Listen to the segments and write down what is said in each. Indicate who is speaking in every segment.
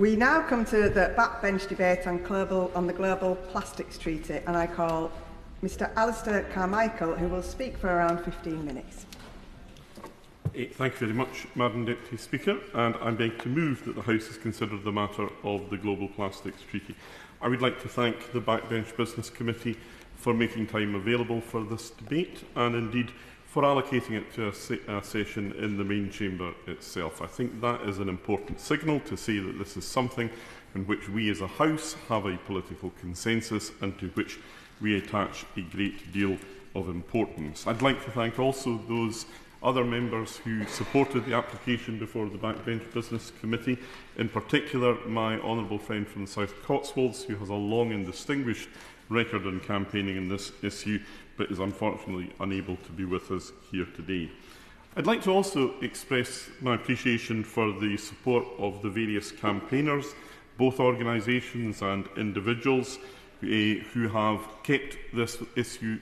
Speaker 1: We now come to the backbench debate on the Global Plastics Treaty, and I call Mr Alistair Carmichael, who will speak for around 15 minutes.
Speaker 2: Thank you very much, Madam Deputy Speaker, and I beg to move that the House has considered the matter of the Global Plastics Treaty. I would like to thank the Backbench Business Committee for making time available for this debate, and indeed for allocating it to a session in the main chamber itself. I think that is an important signal to say that this is something in which we as a House have a political consensus and to which we attach a great deal of importance. I'd like to thank also those other members who supported the application before the Backbench Business Committee, in particular my honourable friend from the South Cotswolds, who has a long and distinguished record on campaigning in this issue, but is unfortunately unable to be with us here today. I'd like to also express my appreciation for the support of the various campaigners, both organisations and individuals, who have kept this issue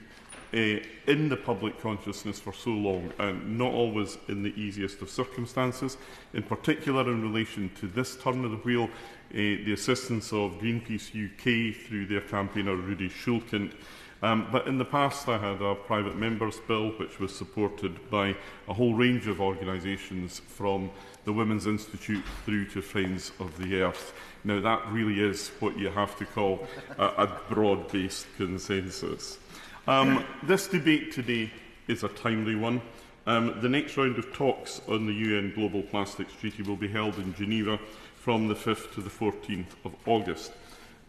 Speaker 2: in the public consciousness for so long, and not always in the easiest of circumstances, in particular in relation to this turn of the wheel, the assistance of Greenpeace UK through their campaigner Rudy Schulkind. But in the past I had a private member's bill which was supported by a whole range of organisations, from the Women's Institute through to Friends of the Earth. Now that really is what you have to call a broad-based consensus. This debate today is a timely one. The next round of talks on the UN Global Plastics Treaty will be held in Geneva from the 5th to the 14th of August.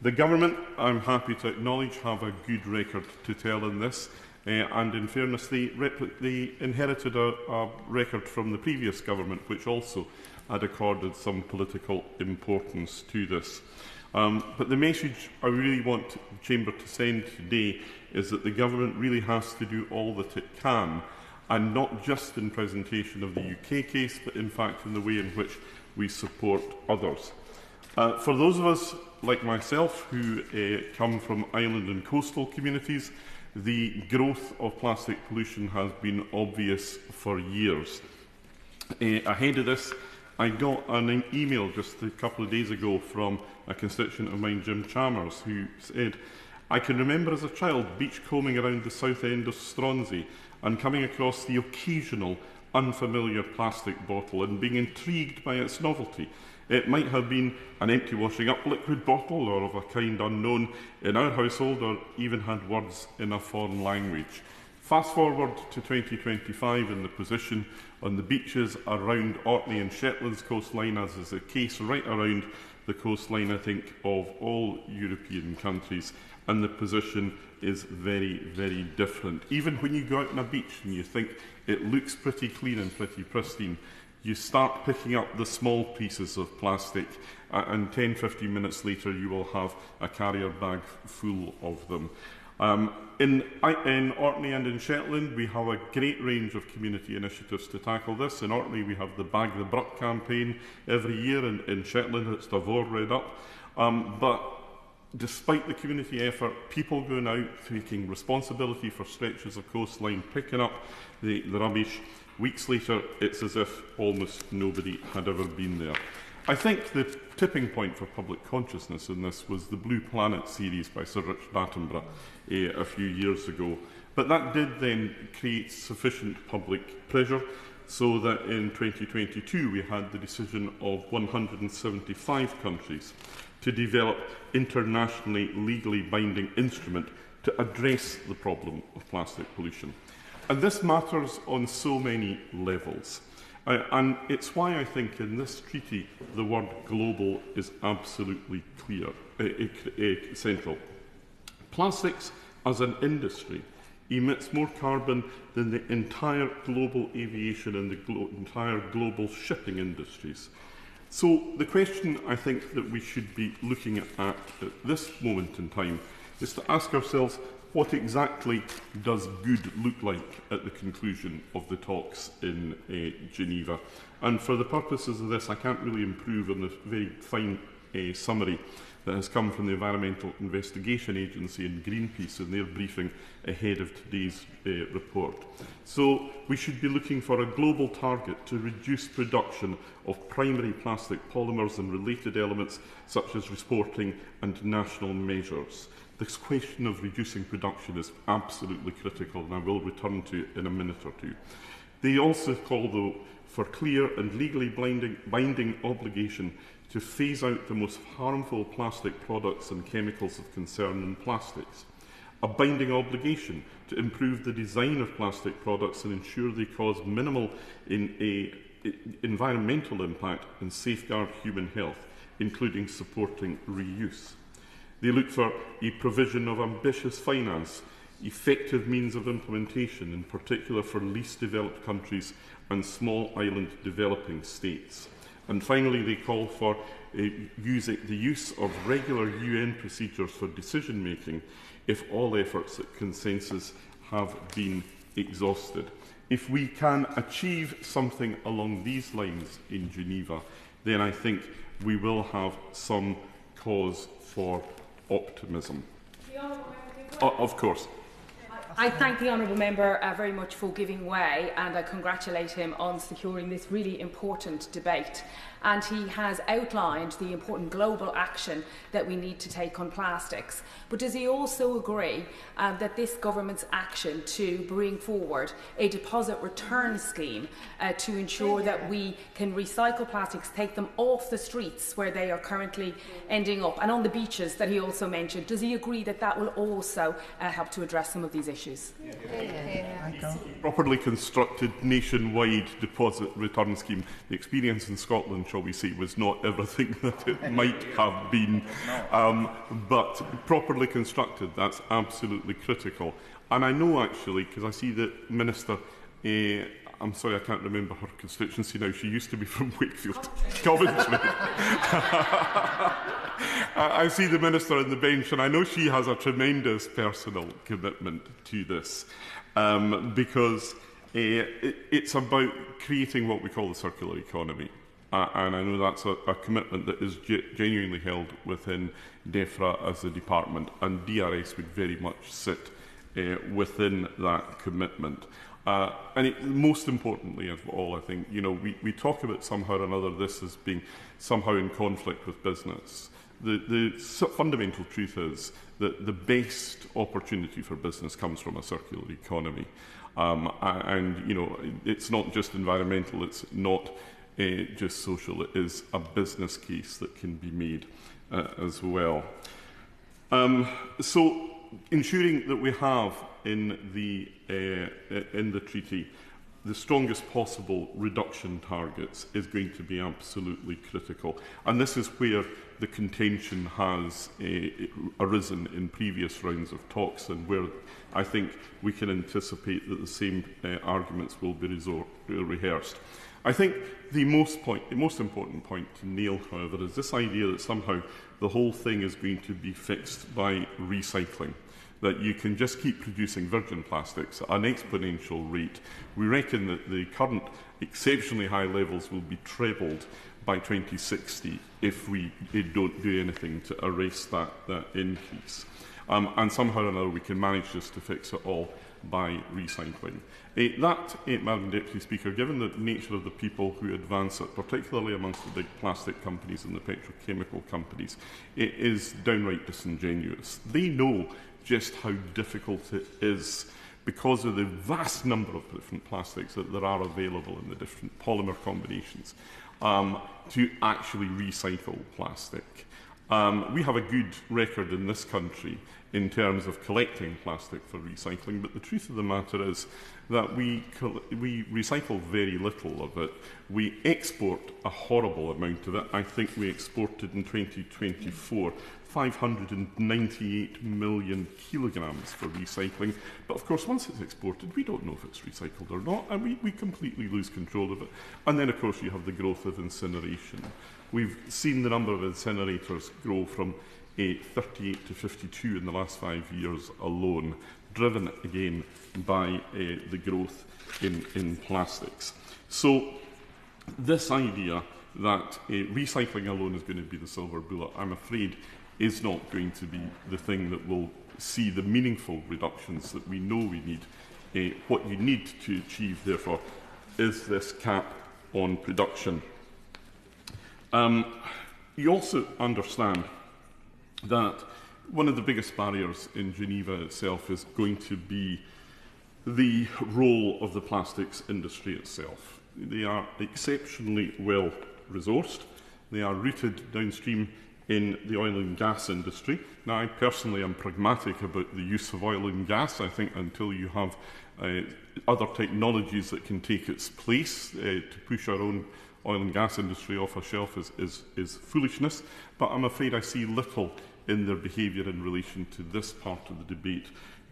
Speaker 2: The Government, I'm happy to acknowledge, have a good record to tell in this, and in fairness, they inherited a record from the previous Government, which also had accorded some political importance to this. But the message I really want the Chamber to send today is that the Government really has to do all that it can, and not just in presentation of the UK case, but in fact in the way in which we support others. For those of us like myself who come from island and coastal communities, the growth of plastic pollution has been obvious for years. Ahead of this, I got an email just a couple of days ago from a constituent of mine, Jim Chalmers, who said, "I can remember as a child beachcombing around the south end of Stronsay and coming across the occasional unfamiliar plastic bottle and being intrigued by its novelty. It might have been an empty washing up liquid bottle or of a kind unknown in our household, or even had words in a foreign language. Fast forward to 2025 and the position on the beaches around Orkney and Shetland's coastline, as is the case right around the coastline, I think, of all European countries, and the position is very, very different. Even when you go out on a beach and you think it looks pretty clean and pretty pristine, you start picking up the small pieces of plastic, and 10-15 minutes later you will have a carrier bag full of them. In Orkney and in Shetland, we have a great range of community initiatives to tackle this. In Orkney, we have the Bag the Bruck campaign every year. In Shetland, it's Davor Red Up. But despite the community effort, people going out, taking responsibility for stretches of coastline, picking up the rubbish, weeks later, it's as if almost nobody had ever been there. I think the tipping point for public consciousness in this was the Blue Planet series by Sir Richard Attenborough a few years ago. But that did then create sufficient public pressure so that in 2022 we had the decision of 175 countries to develop internationally legally binding instrument to address the problem of plastic pollution. And this matters on so many levels. And it's why I think in this treaty the word global is absolutely clear, central. Plastics as an industry emits more carbon than the entire global aviation and the entire global shipping industries. So the question I think that we should be looking at this moment in time is to ask ourselves, what exactly does good look like at the conclusion of the talks in Geneva? And for the purposes of this, I can't really improve on the very fine summary that has come from the Environmental Investigation Agency and Greenpeace in their briefing ahead of today's report. So we should be looking for a global target to reduce production of primary plastic polymers and related elements such as reporting and national measures. This question of reducing production is absolutely critical, and I will return to it in a minute or two. They also call, though, for clear and legally binding obligation to phase out the most harmful plastic products and chemicals of concern in plastics. A binding obligation to improve the design of plastic products and ensure they cause minimal environmental impact and safeguard human health, including supporting reuse. They look for a provision of ambitious finance, effective means of implementation, in particular for least developed countries and small island developing states. And finally, they call for the use of regular UN procedures for decision-making if all efforts at consensus have been exhausted. If we can achieve something along these lines in Geneva, then I think we will have some cause for optimism. Of course.
Speaker 3: I thank the honourable member very much for giving way, and I congratulate him on securing this really important debate. And he has outlined the important global action that we need to take on plastics. But does he also agree that this government's action to bring forward a deposit return scheme to ensure that we can recycle plastics, take them off the streets where they are currently ending up, and on the beaches that he also mentioned, does he agree that that will also help to address some of these issues?
Speaker 2: Properly constructed nationwide deposit return scheme. The experience in Scotland, shall we say, was not everything that it might have been, but properly constructed, that's absolutely critical. And I know, actually, because I see the Minister, I'm sorry, I can't remember her constituency now, she used to be from Wakefield, Coventry. I see the Minister on the bench, and I know she has a tremendous personal commitment to this, because it's about creating what we call the circular economy. And I know that's a commitment that is genuinely held within DEFRA as a department, and DRS would very much sit within that commitment. And most importantly of all, I think, we talk about somehow or another this as being somehow in conflict with business. The fundamental truth is that the best opportunity for business comes from a circular economy. And it's not just environmental, it's not just social, it is a business case that can be made as well. So ensuring that we have in the treaty the strongest possible reduction targets is going to be absolutely critical. And this is where the contention has arisen in previous rounds of talks, and where I think we can anticipate that the same arguments will be rehearsed. I think the most important point to nail, however, is this idea that somehow the whole thing is going to be fixed by recycling, that you can just keep producing virgin plastics at an exponential rate. We reckon that the current exceptionally high levels will be trebled by 2060 if we don't do anything to arrest that increase. And somehow or another we can manage this to fix it all by recycling. Madam Deputy Speaker, given the nature of the people who advance it, particularly amongst the big plastic companies and the petrochemical companies, it is downright disingenuous. They know just how difficult it is because of the vast number of different plastics that there are available in the different polymer combinations to actually recycle plastic. We have a good record in this country in terms of collecting plastic for recycling, but the truth of the matter is that we recycle very little of it. We export a horrible amount of it. I think we exported in 2024 598 million kilograms for recycling. But of course, once it's exported, we don't know if it's recycled or not, and we completely lose control of it. And then, of course, you have the growth of incineration. We've seen the number of incinerators grow from 38 to 52 in the last 5 years alone, driven again by the growth in plastics. So this idea that recycling alone is going to be the silver bullet, I'm afraid is not going to be the thing that will see the meaningful reductions that we know we need. What you need to achieve, therefore, is this cap on production. You also understand that one of the biggest barriers in Geneva itself is going to be the role of the plastics industry itself. They are exceptionally well resourced. They are rooted downstream in the oil and gas industry. Now, I personally am pragmatic about the use of oil and gas. I think until you have other technologies that can take its place to push our own oil and gas industry off a shelf is foolishness. But I'm afraid I see little in their behaviour in relation to this part of the debate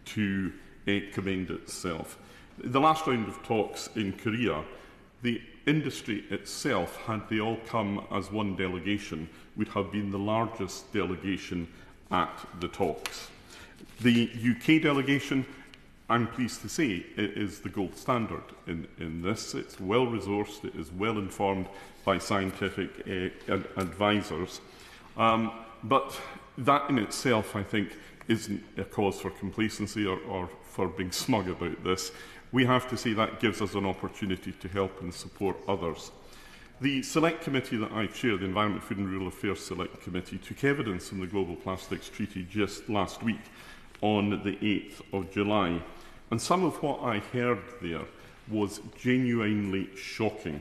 Speaker 2: to commend itself. The last round of talks in Korea, the industry itself, had they all come as one delegation, would have been the largest delegation at the talks. The UK delegation, I'm pleased to say, it is the gold standard in this. It's well resourced, it is well informed by scientific advisors. But that in itself, I think, isn't a cause for complacency or for being smug about this. We have to say that gives us an opportunity to help and support others. The Select Committee that I chair, the Environment, Food and Rural Affairs Select Committee, took evidence in the Global Plastics Treaty just last week on the 8th of July. And some of what I heard there was genuinely shocking.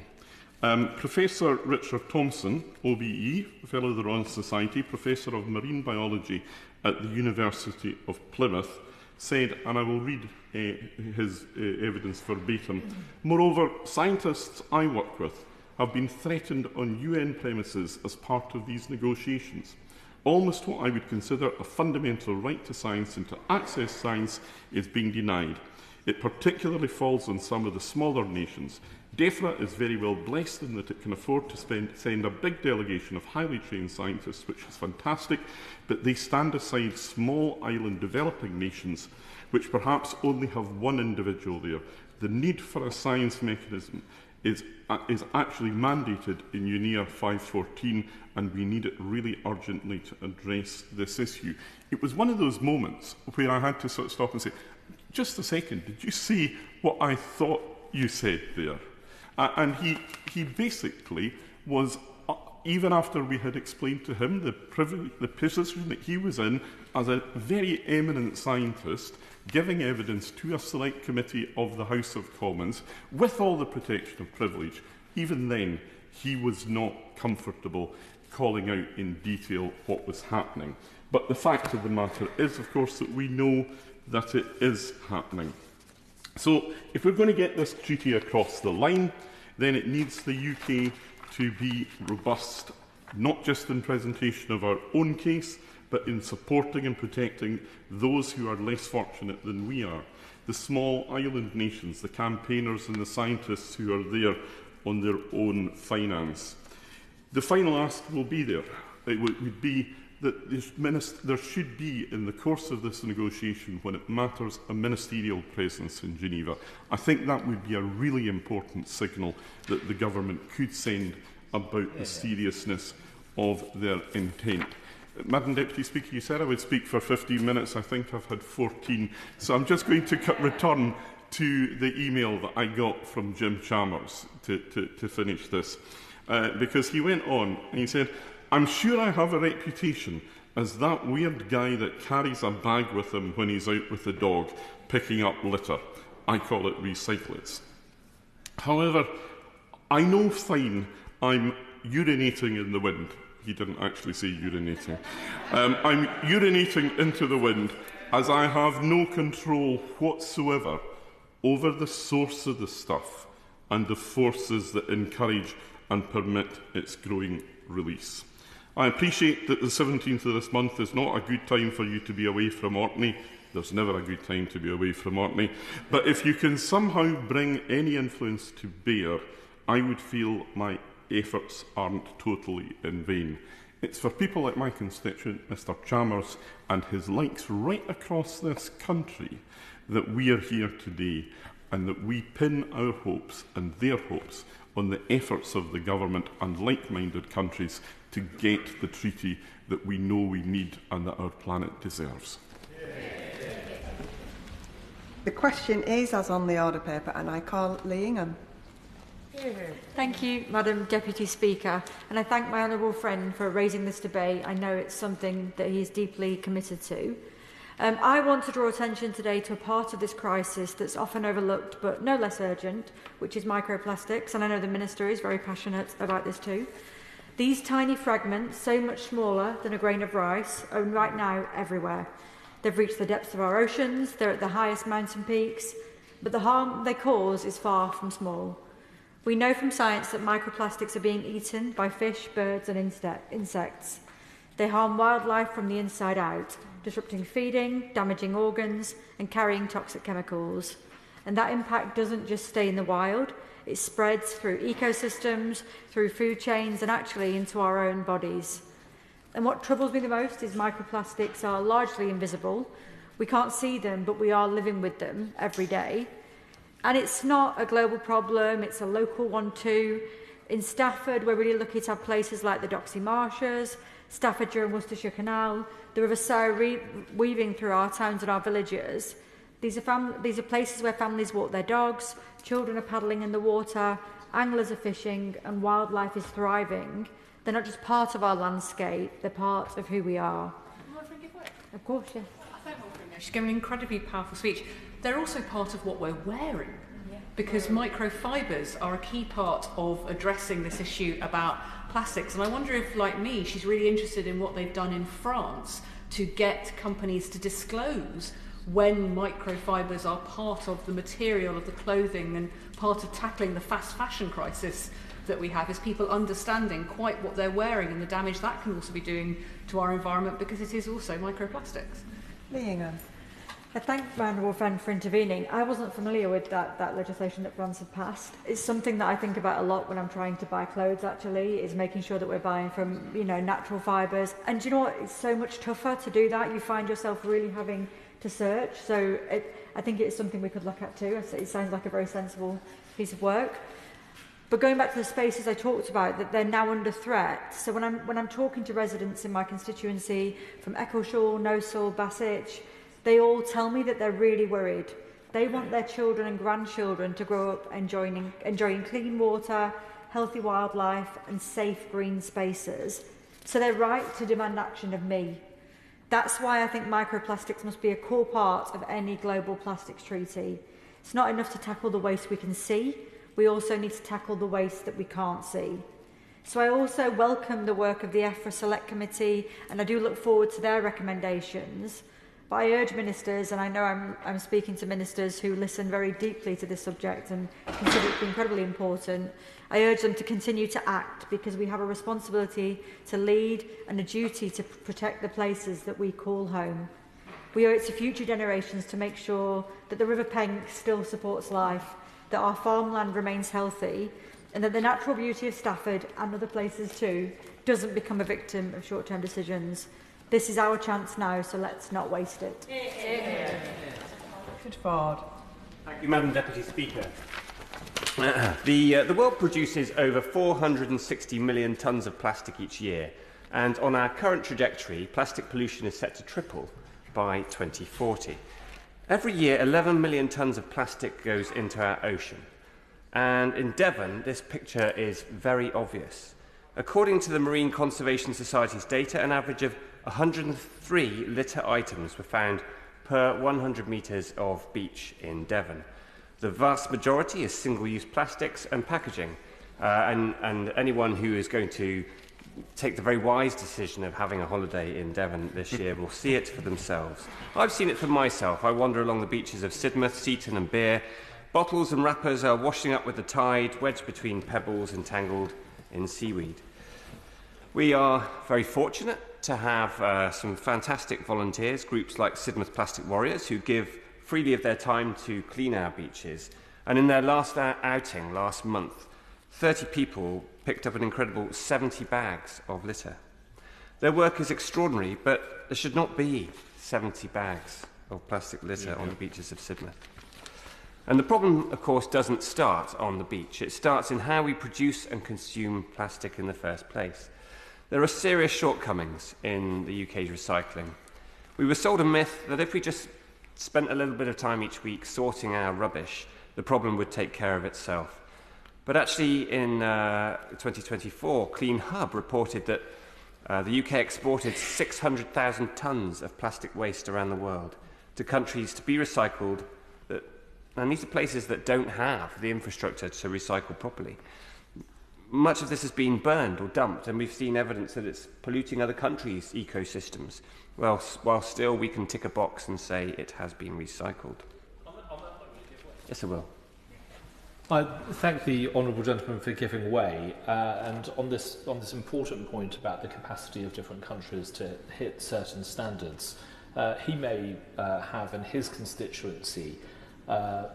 Speaker 2: Professor Richard Thompson, OBE, Fellow of the Royal Society, Professor of Marine Biology at the University of Plymouth, said, and I will read his evidence verbatim, "Moreover, scientists I work with have been threatened on UN premises as part of these negotiations. Almost what I would consider a fundamental right to science and to access science is being denied. It particularly falls on some of the smaller nations. DEFRA is very well blessed in that it can afford to send a big delegation of highly trained scientists, which is fantastic, but they stand aside small island developing nations, which perhaps only have one individual there. The need for a science mechanism is actually mandated in UNEA 514, and we need it really urgently to address this issue." It was one of those moments where I had to sort of stop and say, just a second, did you see what I thought you said there? And he basically was, even after we had explained to him the position that he was in as a very eminent scientist, giving evidence to a select committee of the House of Commons with all the protection of privilege, even then he was not comfortable calling out in detail what was happening. But the fact of the matter is, of course, that we know that it is happening. So if we're going to get this treaty across the line, then it needs the UK to be robust, not just in presentation of our own case, but in supporting and protecting those who are less fortunate than we are. The small island nations, the campaigners and the scientists who are there on their own finance. The final ask will be there. It would be that there should be, in the course of this negotiation, when it matters, a ministerial presence in Geneva. I think that would be a really important signal that the government could send about the seriousness of their intent. Madam Deputy Speaker, you said I would speak for 15 minutes. I think I've had 14. So I'm just going to return to the email that I got from Jim Chalmers to finish this. Because he went on and he said, "I'm sure I have a reputation as that weird guy that carries a bag with him when he's out with the dog, picking up litter. I call it recyclates. However, I know fine I'm urinating in the wind." He didn't actually say urinating. "I'm urinating into the wind as I have no control whatsoever over the source of the stuff and the forces that encourage and permit its growing release. I appreciate that the 17th of this month is not a good time for you to be away from Orkney. There's never a good time to be away from Orkney. But if you can somehow bring any influence to bear, I would feel my efforts aren't totally in vain. It's for people like my constituent, Mr Chalmers, and his likes right across this country that we are here today, and that we pin our hopes and their hopes on the efforts of the government and like-minded countries to get the treaty that we know we need and that our planet deserves.
Speaker 1: The question is as on the order paper, and I call Lee Ingham.
Speaker 4: Thank you, Madam Deputy Speaker, and I thank my honourable friend for raising this debate. I know it's something that he is deeply committed to. I want to draw attention today to a part of this crisis that's often overlooked but no less urgent, which is microplastics, and I know the Minister is very passionate about this too. These tiny fragments, so much smaller than a grain of rice, are right now everywhere. They've reached the depths of our oceans, they're at the highest mountain peaks, but the harm they cause is far from small. We know from science that microplastics are being eaten by fish, birds and insects. They harm wildlife from the inside out, disrupting feeding, damaging organs and carrying toxic chemicals. And that impact doesn't just stay in the wild, it spreads through ecosystems, through food chains and actually into our own bodies. And what troubles me the most is microplastics are largely invisible. We can't see them, but we are living with them every day. And it's not a global problem, it's a local one too. In Stafford, we're really lucky to have places like the Doxy Marshes, Staffordshire and Worcestershire Canal, the River Sow weaving through our towns and our villages. These are places where families walk their dogs, children are paddling in the water, anglers are fishing, and wildlife is thriving. They're not just part of our landscape, they're part of who we are. Of course, yes.
Speaker 5: She's given an incredibly powerful speech. They're also part of what we're wearing, because microfibres are a key part of addressing this issue about plastics. And I wonder if, like me, she's really interested in what they've done in France to get companies to disclose when microfibres are part of the material of the clothing and part of tackling the fast fashion crisis that we have, is people understanding quite what they're wearing and the damage that can also be doing to our environment, because it is also microplastics.
Speaker 1: Lee Ingham.
Speaker 4: I thank my honourable friend for intervening. I wasn't familiar with that legislation that France had passed. It's something that I think about a lot when I'm trying to buy clothes, actually, is making sure that we're buying from, natural fibres. And do you know what? It's so much tougher to do that. You find yourself really having to search. So I think it's something we could look at too. It sounds like a very sensible piece of work. But going back to the spaces I talked about, that they're now under threat. So when I'm talking to residents in my constituency from Eccleshall, Nosal, Bassett, they all tell me that they're really worried. They want their children and grandchildren to grow up enjoying clean water, healthy wildlife and safe green spaces. So they're right to demand action of me. That's why I think microplastics must be a core part of any global plastics treaty. It's not enough to tackle the waste we can see. We also need to tackle the waste that we can't see. So I also welcome the work of the EFRA Select Committee, and I do look forward to their recommendations. But I urge ministers, and I know I'm speaking to ministers who listen very deeply to this subject and consider it incredibly important, I urge them to continue to act, because we have a responsibility to lead and a duty to protect the places that we call home. We owe it to future generations to make sure that the River Penk still supports life, that our farmland remains healthy, and that the natural beauty of Stafford and other places too doesn't become a victim of short-term decisions. This is our chance now, so let's not waste it.
Speaker 1: Richard Ford.
Speaker 6: Thank you, Madam Deputy Speaker. The world produces over 460 million tonnes of plastic each year, and on our current trajectory, plastic pollution is set to triple by 2040. Every year, 11 million tonnes of plastic goes into our ocean. And in Devon, this picture is very obvious. According to the Marine Conservation Society's data, an average of 103 litter items were found per 100 metres of beach in Devon. The vast majority is single-use plastics and packaging, and anyone who is going to take the very wise decision of having a holiday in Devon this year will see it for themselves. I've seen it for myself. I wander along the beaches of Sidmouth, Seaton and Beer. Bottles and wrappers are washing up with the tide, wedged between pebbles and tangled in seaweed. We are very fortunate to have some fantastic volunteers, groups like Sidmouth Plastic Warriors, who give freely of their time to clean our beaches. And in their last outing last month, 30 people picked up an incredible 70 bags of litter. Their work is extraordinary, but there should not be 70 bags of plastic litter on the beaches of Sidmouth. And the problem, of course, doesn't start on the beach. It starts in how we produce and consume plastic in the first place. There are serious shortcomings in the UK's recycling. We were sold a myth that if we just spent a little bit of time each week sorting our rubbish, the problem would take care of itself. But actually, in 2024, Clean Hub reported that the UK exported 600,000 tonnes of plastic waste around the world to countries to be recycled, and these are places that don't have the infrastructure to recycle properly. Much of this has been burned or dumped, and we've seen evidence that it's polluting other countries' ecosystems, while still we can tick a box and say it has been recycled. Yes, I will.
Speaker 7: I thank the honourable gentleman for giving way, and on this important point about the capacity of different countries to hit certain standards, he may have in his constituency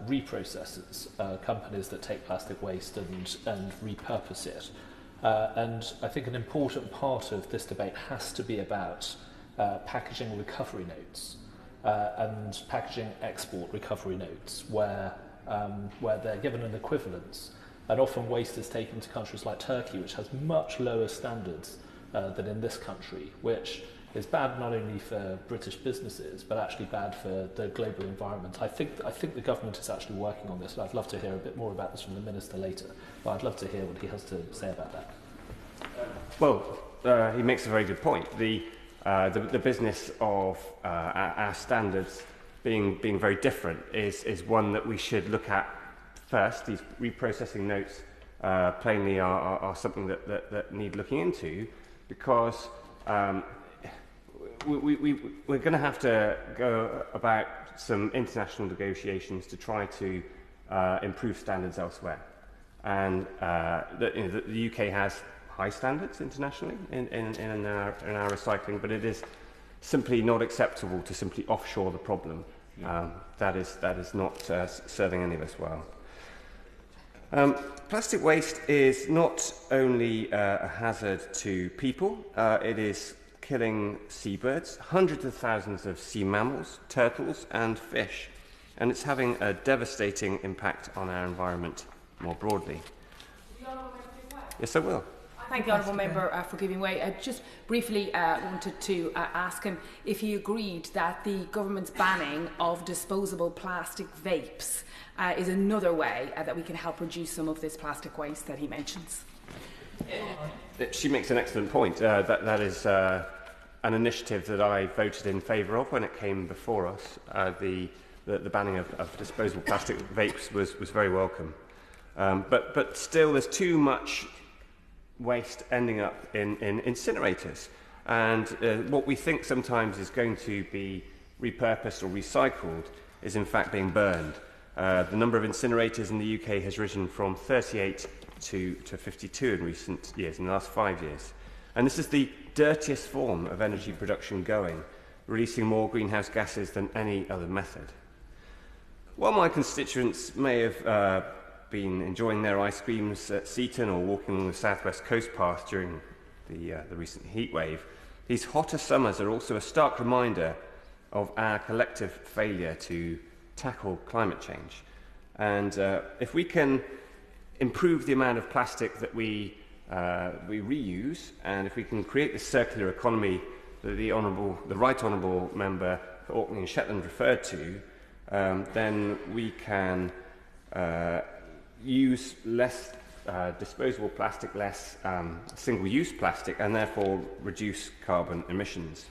Speaker 7: reprocessors, companies that take plastic waste and repurpose it. And I think an important part of this debate has to be about packaging recovery notes and packaging export recovery notes, where they're given an equivalence. And often waste is taken to countries like Turkey, which has much lower standards than in this country, which is bad not only for British businesses, but actually bad for the global environment. I think the government is actually working on this, and I'd love to hear a bit more about this from the Minister later. But I'd love to hear what he has to say about that.
Speaker 6: Well, he makes a very good point. The business of our standards being very different is one that we should look at first. These reprocessing notes plainly are something that need looking into, because we're going to have to go about some international negotiations to try to improve standards elsewhere. And the UK has high standards internationally in our recycling, but it is simply not acceptable to simply offshore the problem. That is not serving any of us well. Plastic waste is not only a hazard to people, it is killing seabirds, hundreds of thousands of sea mammals, turtles and fish, and it's having a devastating impact on our environment more broadly. Yes, I will.
Speaker 3: Thank the honourable member for giving way. I just briefly wanted to ask him if he agreed that the government's banning of disposable plastic vapes is another way that we can help reduce some of this plastic waste that he mentions.
Speaker 6: She makes an excellent point. That is an initiative that I voted in favour of when it came before us. The banning of disposable plastic vapes was very welcome. But still, there's too much waste ending up in incinerators. And what we think sometimes is going to be repurposed or recycled is in fact being burned. The number of incinerators in the UK has risen from 38 to 52 in recent years, in the last 5 years. And this is the dirtiest form of energy production going, releasing more greenhouse gases than any other method. While my constituents may have been enjoying their ice creams at Seaton or walking along the southwest coast path during the recent heat wave, these hotter summers are also a stark reminder of our collective failure to tackle climate change. And if we can improve the amount of plastic that we reuse, and if we can create this circular economy that the Right Honourable Member for Orkney and Shetland referred to, then we can use less disposable plastic, less single-use plastic, and therefore reduce carbon emissions.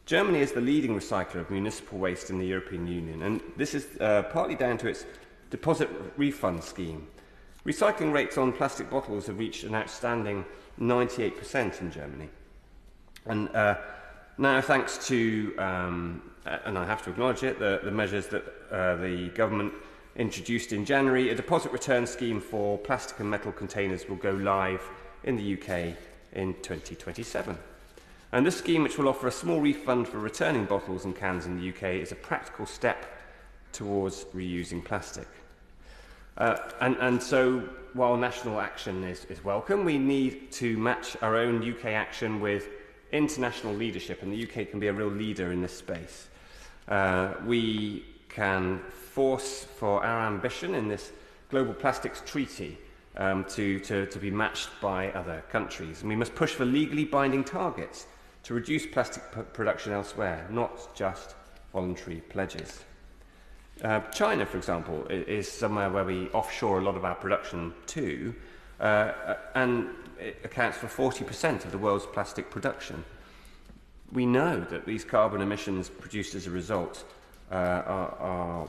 Speaker 6: Germany is the leading recycler of municipal waste in the European Union, and this is partly down to its deposit refund scheme. Recycling rates on plastic bottles have reached an outstanding 98% in Germany. And now, thanks to, and I have to acknowledge it, the measures that the government introduced in January, a deposit return scheme for plastic and metal containers will go live in the UK in 2027. And this scheme, which will offer a small refund for returning bottles and cans in the UK, is a practical step towards reusing plastic. And so, while national action is welcome, we need to match our own UK action with international leadership, and the UK can be a real leader in this space. We can force for our ambition in this Global Plastics Treaty to be matched by other countries. And we must push for legally binding targets to reduce plastic production elsewhere, not just voluntary pledges. China, for example, is somewhere where we offshore a lot of our production to, and it accounts for 40% of the world's plastic production. We know that these carbon emissions produced as a result are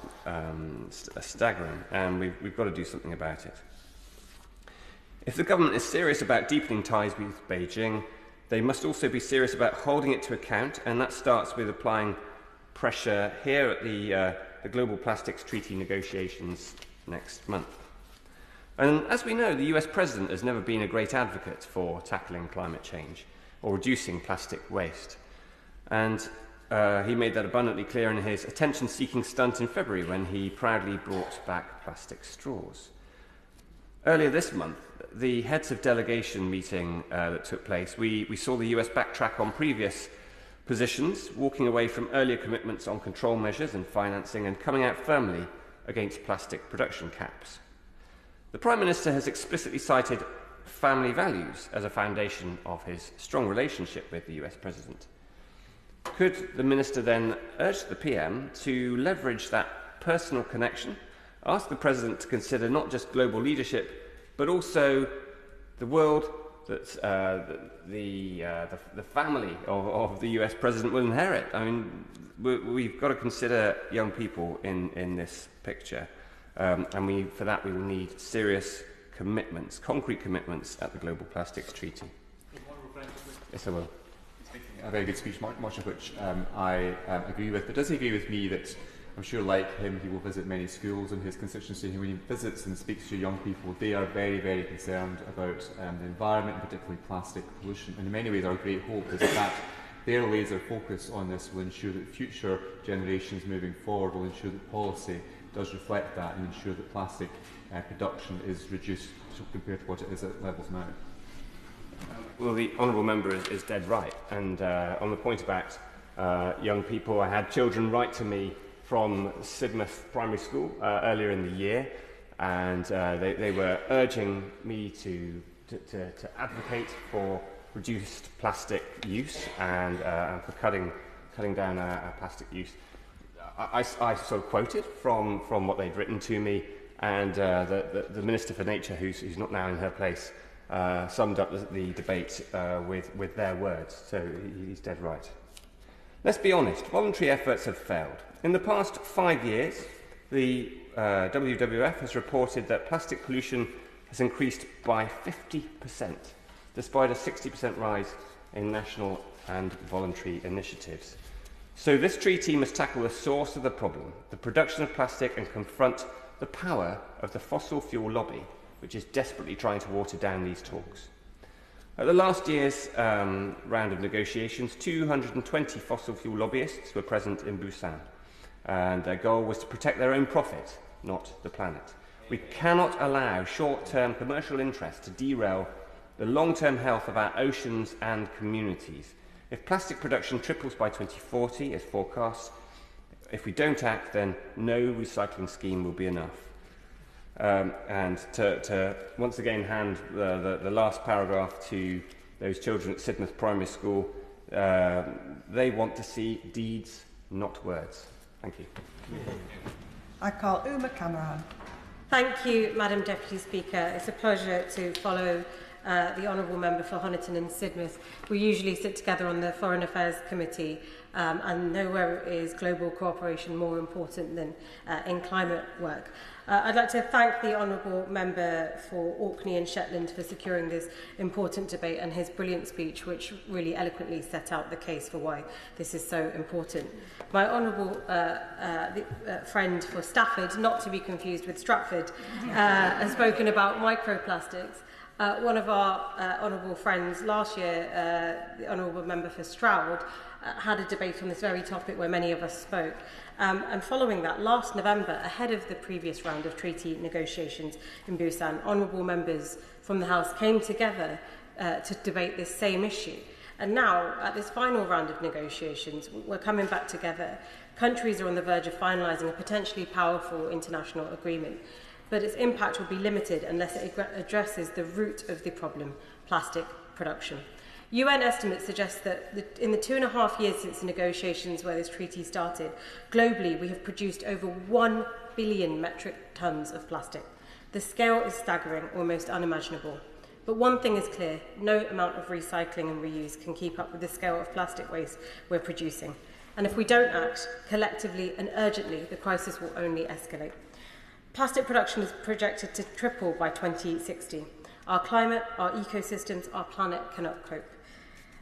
Speaker 6: staggering, and we've got to do something about it. If the government is serious about deepening ties with Beijing, they must also be serious about holding it to account, and that starts with applying pressure here at the Global Plastics Treaty negotiations next month. And as we know, the US President has never been a great advocate for tackling climate change or reducing plastic waste. And he made that abundantly clear in his attention-seeking stunt in February when he proudly brought back plastic straws. Earlier this month, the heads of delegation meeting that took place, we saw the US backtrack on previous positions, walking away from earlier commitments on control measures and financing and coming out firmly against plastic production caps. The Prime Minister has explicitly cited family values as a foundation of his strong relationship with the US President. Could the Minister then urge the PM to leverage that personal connection, ask the President to consider not just global leadership, but also the world that the family of the US President will inherit? I mean, we've got to consider young people in this picture, and for that we will need serious commitments, concrete commitments at the Global Plastics Treaty. Yes, I will.
Speaker 8: A very good speech, much of which I agree with. But does he agree with me that I'm sure, like him, he will visit many schools in his constituency? When he visits and speaks to young people, they are very, very concerned about the environment, particularly plastic pollution. And in many ways, our great hope is that their laser focus on this will ensure that future generations moving forward will ensure that policy does reflect that and ensure that plastic production is reduced compared to what it is at levels now.
Speaker 6: Well, the honourable member is dead right. And on the point about young people, I had children write to me from Sidmouth Primary School earlier in the year, and they were urging me to advocate for reduced plastic use and for cutting down our plastic use. I sort of quoted from what they'd written to me, and the Minister for Nature, who's not now in her place, summed up the debate with their words, so he's dead right. Let's be honest, voluntary efforts have failed. In the past 5 years, the WWF has reported that plastic pollution has increased by 50%, despite a 60% rise in national and voluntary initiatives. So this treaty must tackle the source of the problem, the production of plastic, and confront the power of the fossil fuel lobby, which is desperately trying to water down these talks. At the last year's round of negotiations, 220 fossil fuel lobbyists were present in Busan, and their goal was to protect their own profit, not the planet. We cannot allow short-term commercial interest to derail the long-term health of our oceans and communities. If plastic production triples by 2040, as forecast, if we don't act, then no recycling scheme will be enough. And to once again hand the last paragraph to those children at Sidmouth Primary School, they want to see deeds, not words. Thank you.
Speaker 1: I call Uma Kamran.
Speaker 9: Thank you, Madam Deputy Speaker. It's a pleasure to follow the Honourable Member for Honiton and Sidmouth. We usually sit together on the Foreign Affairs Committee, and nowhere is global cooperation more important than in climate work. I'd like to thank the Honourable Member for Orkney and Shetland for securing this important debate and his brilliant speech, which really eloquently set out the case for why this is so important. My Honourable friend for Stafford, not to be confused with Stratford, has spoken about microplastics. One of our honourable friends last year, the Honourable Member for Stroud, had a debate on this very topic where many of us spoke. And following that, last November, ahead of the previous round of treaty negotiations in Busan, honourable members from the House came together to debate this same issue. And now, at this final round of negotiations, we're coming back together. Countries are on the verge of finalising a potentially powerful international agreement, but its impact will be limited unless it addresses the root of the problem, plastic production. UN estimates suggest that in the 2.5 years since the negotiations where this treaty started, globally we have produced over 1 billion metric tonnes of plastic. The scale is staggering, almost unimaginable. But one thing is clear, no amount of recycling and reuse can keep up with the scale of plastic waste we're producing. And if we don't act collectively and urgently, the crisis will only escalate. Plastic production is projected to triple by 2060. Our climate, our ecosystems, our planet cannot cope.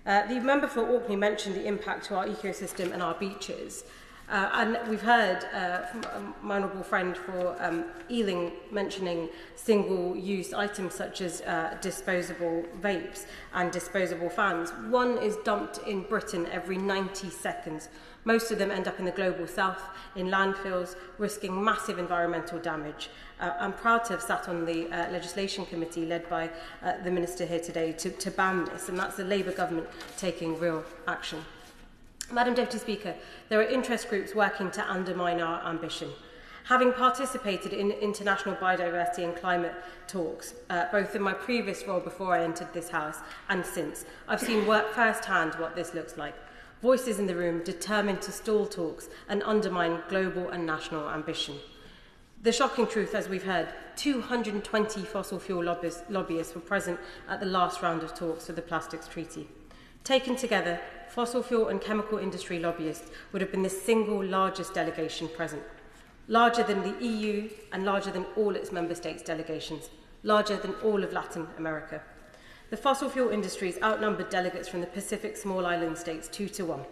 Speaker 9: The member for Orkney mentioned the impact to our ecosystem and our beaches. And we've heard from my honourable friend for Ealing mentioning single-use items such as disposable vapes and disposable fans. One is dumped in Britain every 90 seconds. Most of them end up in the global south, in landfills, risking massive environmental damage. I'm proud to have sat on the legislation committee led by the Minister here today to ban this, and that's the Labour government taking real action. Madam Deputy Speaker, there are interest groups working to undermine our ambition. Having participated in international biodiversity and climate talks, both in my previous role before I entered this House and since, I've seen firsthand what this looks like. Voices in the room determined to stall talks and undermine global and national ambition. The shocking truth, as we've heard, 220 fossil fuel lobbyists were present at the last round of talks for the Plastics Treaty. Taken together, fossil fuel and chemical industry lobbyists would have been the single largest delegation present, larger than the EU and larger than all its member states' delegations, larger than all of Latin America. The fossil fuel industries outnumbered delegates from the Pacific small island states 2-1.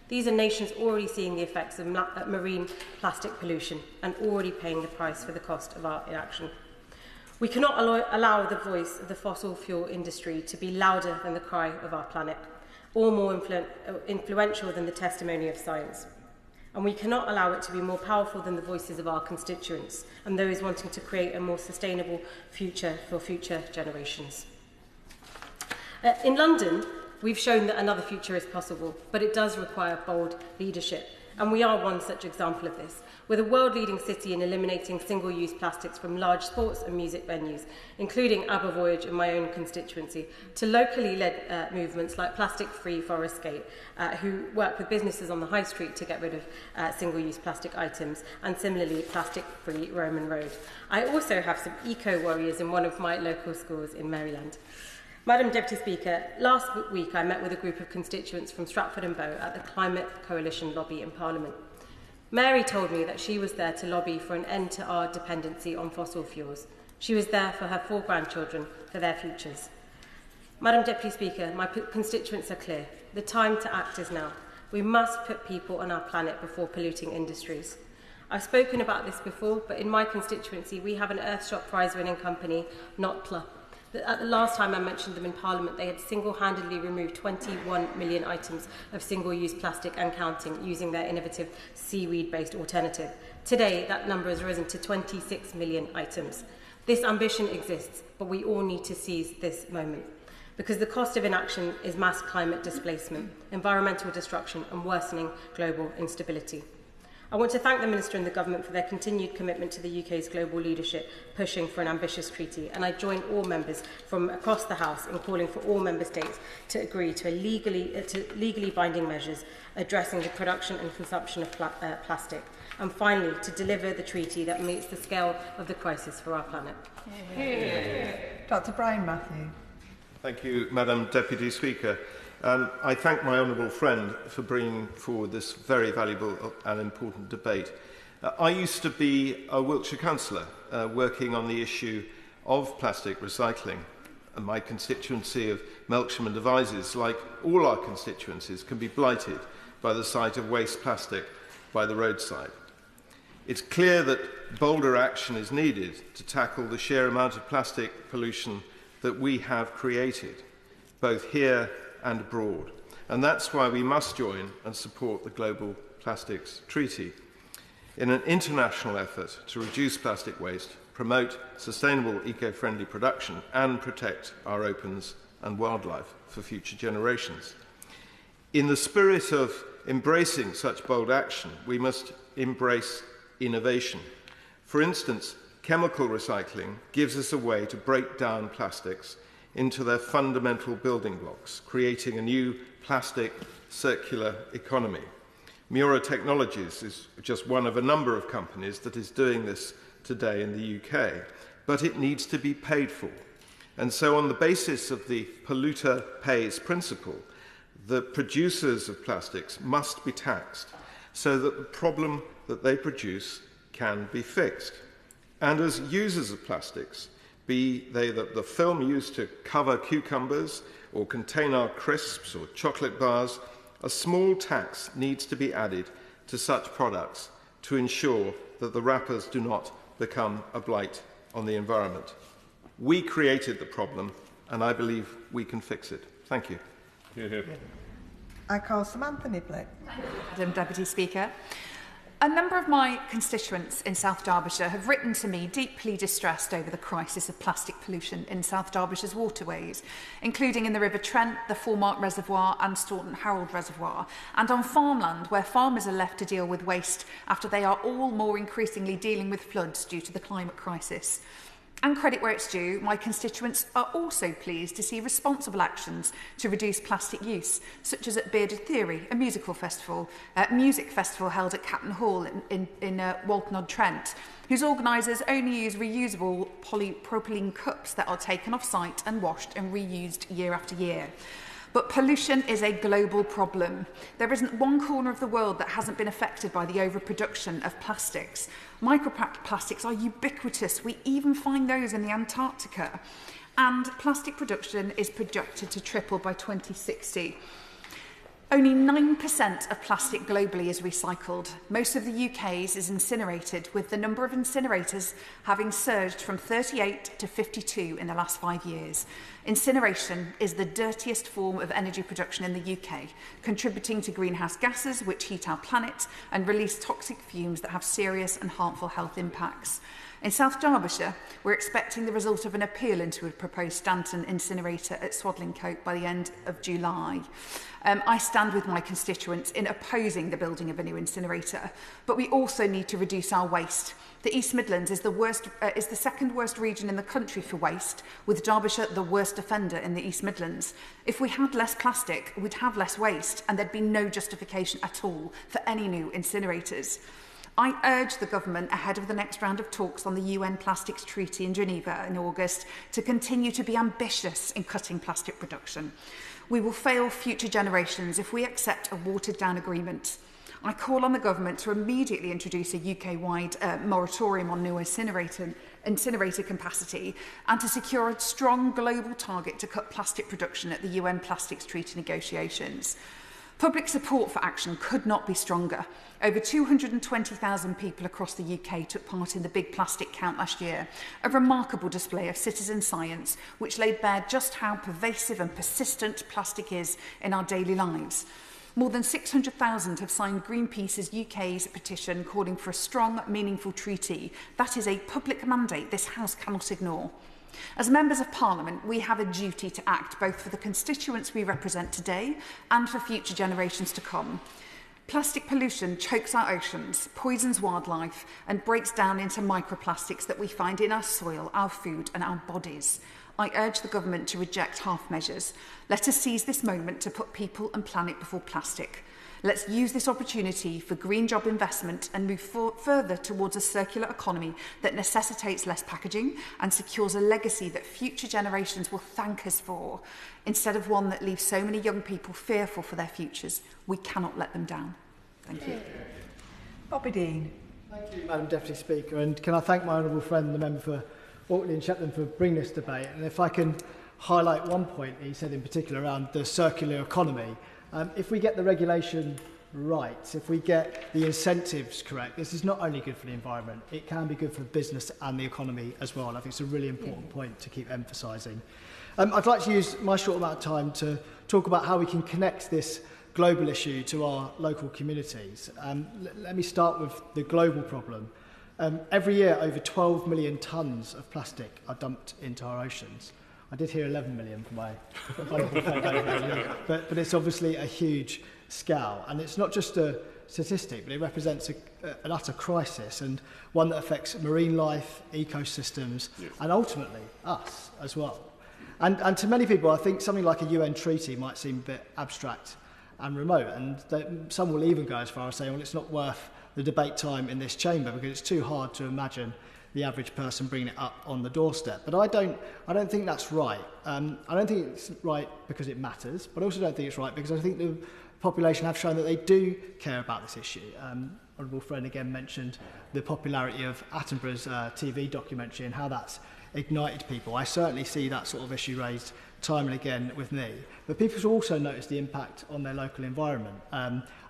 Speaker 9: These are nations already seeing the effects of marine plastic pollution and already paying the price for the cost of our inaction. We cannot allow the voice of the fossil fuel industry to be louder than the cry of our planet, or more influential than the testimony of science. And we cannot allow it to be more powerful than the voices of our constituents and those wanting to create a more sustainable future for future generations. In London, we've shown that another future is possible, but it does require bold leadership. And we are one such example of this. We're the world-leading city in eliminating single-use plastics from large sports and music venues, including Abervoyage in my own constituency, to locally led movements like Plastic Free Forestgate, who work with businesses on the high street to get rid of single-use plastic items, and similarly Plastic Free Roman Road. I also have some eco-warriors in one of my local schools in Maryland. Madam Deputy Speaker, last week I met with a group of constituents from Stratford and Bow at the Climate Coalition lobby in Parliament. Mary told me that she was there to lobby for an end to our dependency on fossil fuels. She was there for her 4 grandchildren, for their futures. Madam Deputy Speaker, my constituents are clear. The time to act is now. We must put people on our planet before polluting industries. I've spoken about this before, but in my constituency we have an Earthshot Prize-winning company, Notpla. At the last time I mentioned them in Parliament, they had single-handedly removed 21 million items of single-use plastic and counting using their innovative seaweed-based alternative. Today, that number has risen to 26 million items. This ambition exists, but we all need to seize this moment, because the cost of inaction is mass climate displacement, environmental destruction, and worsening global instability. I want to thank the Minister and the Government for their continued commitment to the UK's global leadership, pushing for an ambitious treaty, and I join all members from across the House in calling for all Member States to agree to legally binding measures addressing the production and consumption of plastic, and finally to deliver the treaty that meets the scale of the crisis for our planet.
Speaker 1: Dr. Brian Matthew.
Speaker 10: Thank you, Madam Deputy Speaker. I thank my honourable friend for bringing forward this very valuable and important debate. I used to be a Wiltshire councillor working on the issue of plastic recycling. And my constituency of Melksham and Devizes, like all our constituencies, can be blighted by the sight of waste plastic by the roadside. It's clear that bolder action is needed to tackle the sheer amount of plastic pollution that we have created, both here and abroad. And that's why we must join and support the Global Plastics Treaty in an international effort to reduce plastic waste, promote sustainable eco-friendly production and protect our opens and wildlife for future generations. In the spirit of embracing such bold action, we must embrace innovation. For instance, chemical recycling gives us a way to break down plastics into their fundamental building blocks, creating a new plastic circular economy. Miura Technologies is just one of a number of companies that is doing this today in the UK, but it needs to be paid for. And so on the basis of the polluter pays principle, the producers of plastics must be taxed so that the problem that they produce can be fixed. And as users of plastics, be they the film used to cover cucumbers or contain our crisps or chocolate bars, a small tax needs to be added to such products to ensure that the wrappers do not become a blight on the environment. We created the problem, and I believe we can fix it. Thank you.
Speaker 1: I call Samantha Niblett.
Speaker 11: Madam Deputy Speaker. A number of my constituents in South Derbyshire have written to me deeply distressed over the crisis of plastic pollution in South Derbyshire's waterways, including in the River Trent, the Foremark Reservoir and Staunton Harold Reservoir, and on farmland where farmers are left to deal with waste after they are all more increasingly dealing with floods due to the climate crisis. And credit where it's due, my constituents are also pleased to see responsible actions to reduce plastic use, such as at Bearded Theory, a music festival held at Captain Hall in Walton-on-Trent, whose organisers only use reusable polypropylene cups that are taken off-site and washed and reused year after year. But pollution is a global problem. There isn't one corner of the world that hasn't been affected by the overproduction of plastics. Microplastics are ubiquitous. We even find those in the Antarctica. And plastic production is projected to triple by 2060. Only 9% of plastic globally is recycled. Most of the UK's is incinerated, with the number of incinerators having surged from 38 to 52 in the last 5 years. Incineration is the dirtiest form of energy production in the UK, contributing to greenhouse gases which heat our planet and release toxic fumes that have serious and harmful health impacts. In South Derbyshire, we're expecting the result of an appeal into a proposed Stanton incinerator at Swadlincote by the end of July. I stand with my constituents in opposing the building of a new incinerator, but we also need to reduce our waste. The East Midlands is the second worst region in the country for waste, with Derbyshire the worst offender in the East Midlands. If we had less plastic, we'd have less waste, and there'd be no justification at all for any new incinerators. I urge the government, ahead of the next round of talks on the UN Plastics Treaty in Geneva in August, to continue to be ambitious in cutting plastic production. We will fail future generations if we accept a watered-down agreement. I call on the government to immediately introduce a UK-wide moratorium on new incinerator capacity and to secure a strong global target to cut plastic production at the UN Plastics Treaty negotiations. Public support for action could not be stronger. Over 220,000 people across the UK took part in the Big Plastic Count last year, a remarkable display of citizen science which laid bare just how pervasive and persistent plastic is in our daily lives. More than 600,000 have signed Greenpeace's UK's petition calling for a strong, meaningful treaty. That is a public mandate this House cannot ignore. As members of Parliament, we have a duty to act both for the constituents we represent today and for future generations to come. Plastic pollution chokes our oceans, poisons wildlife, and breaks down into microplastics that we find in our soil, our food, and our bodies. I urge the government to reject half measures. Let us seize this moment to put people and planet before plastic. Let's use this opportunity for green job investment and move further towards a circular economy that necessitates less packaging and secures a legacy that future generations will thank us for, instead of one that leaves so many young people fearful for their futures. We cannot let them down. Thank you.
Speaker 1: Bobby Dean.
Speaker 12: Thank you, Madam Deputy Speaker, and can I thank my honourable friend, the member for Orkney and Shetland, for bringing this debate. And if I can highlight one point he said in particular around the circular economy, if we get the regulation right, if we get the incentives correct, this is not only good for the environment, it can be good for business and the economy as well. And I think it's a really important point to keep emphasising. I'd like to use my short amount of time to talk about how we can connect this global issue to our local communities. Let me start with the global problem. Every year, over 12 million tonnes of plastic are dumped into our oceans. I did hear 11 million for my but it's obviously a huge scale, and it's not just a statistic, but it represents an utter crisis, and one that affects marine life, ecosystems, and ultimately us as well. And to many people, I think something like a UN treaty might seem a bit abstract and remote, and some will even go as far as saying, well, it's not worth the debate time in this chamber because it's too hard to imagine the average person bringing it up on the doorstep. But I don't think that's right. I don't think it's right because it matters, but I also don't think it's right because I think the population have shown that they do care about this issue. Honourable friend again mentioned the popularity of Attenborough's TV documentary and how that's ignited people. I certainly see that sort of issue raised time and again with me. But people should also notice the impact on their local environment.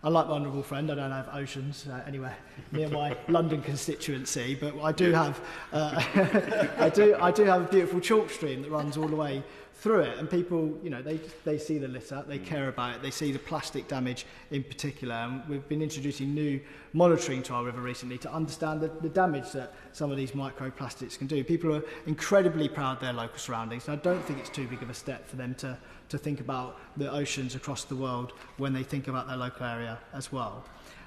Speaker 12: Unlike my honourable friend, I don't have oceans anywhere near my London constituency, but I do have I do have a beautiful chalk stream that runs all the way through it, and people, you know, they see the litter, they care about it, they see the plastic damage in particular, and we've been introducing new monitoring to our river recently to understand the damage that some of these microplastics can do. People are incredibly proud of their local surroundings, and I don't think it's too big of a step for them to think about the oceans across the world when they think about their local area as well.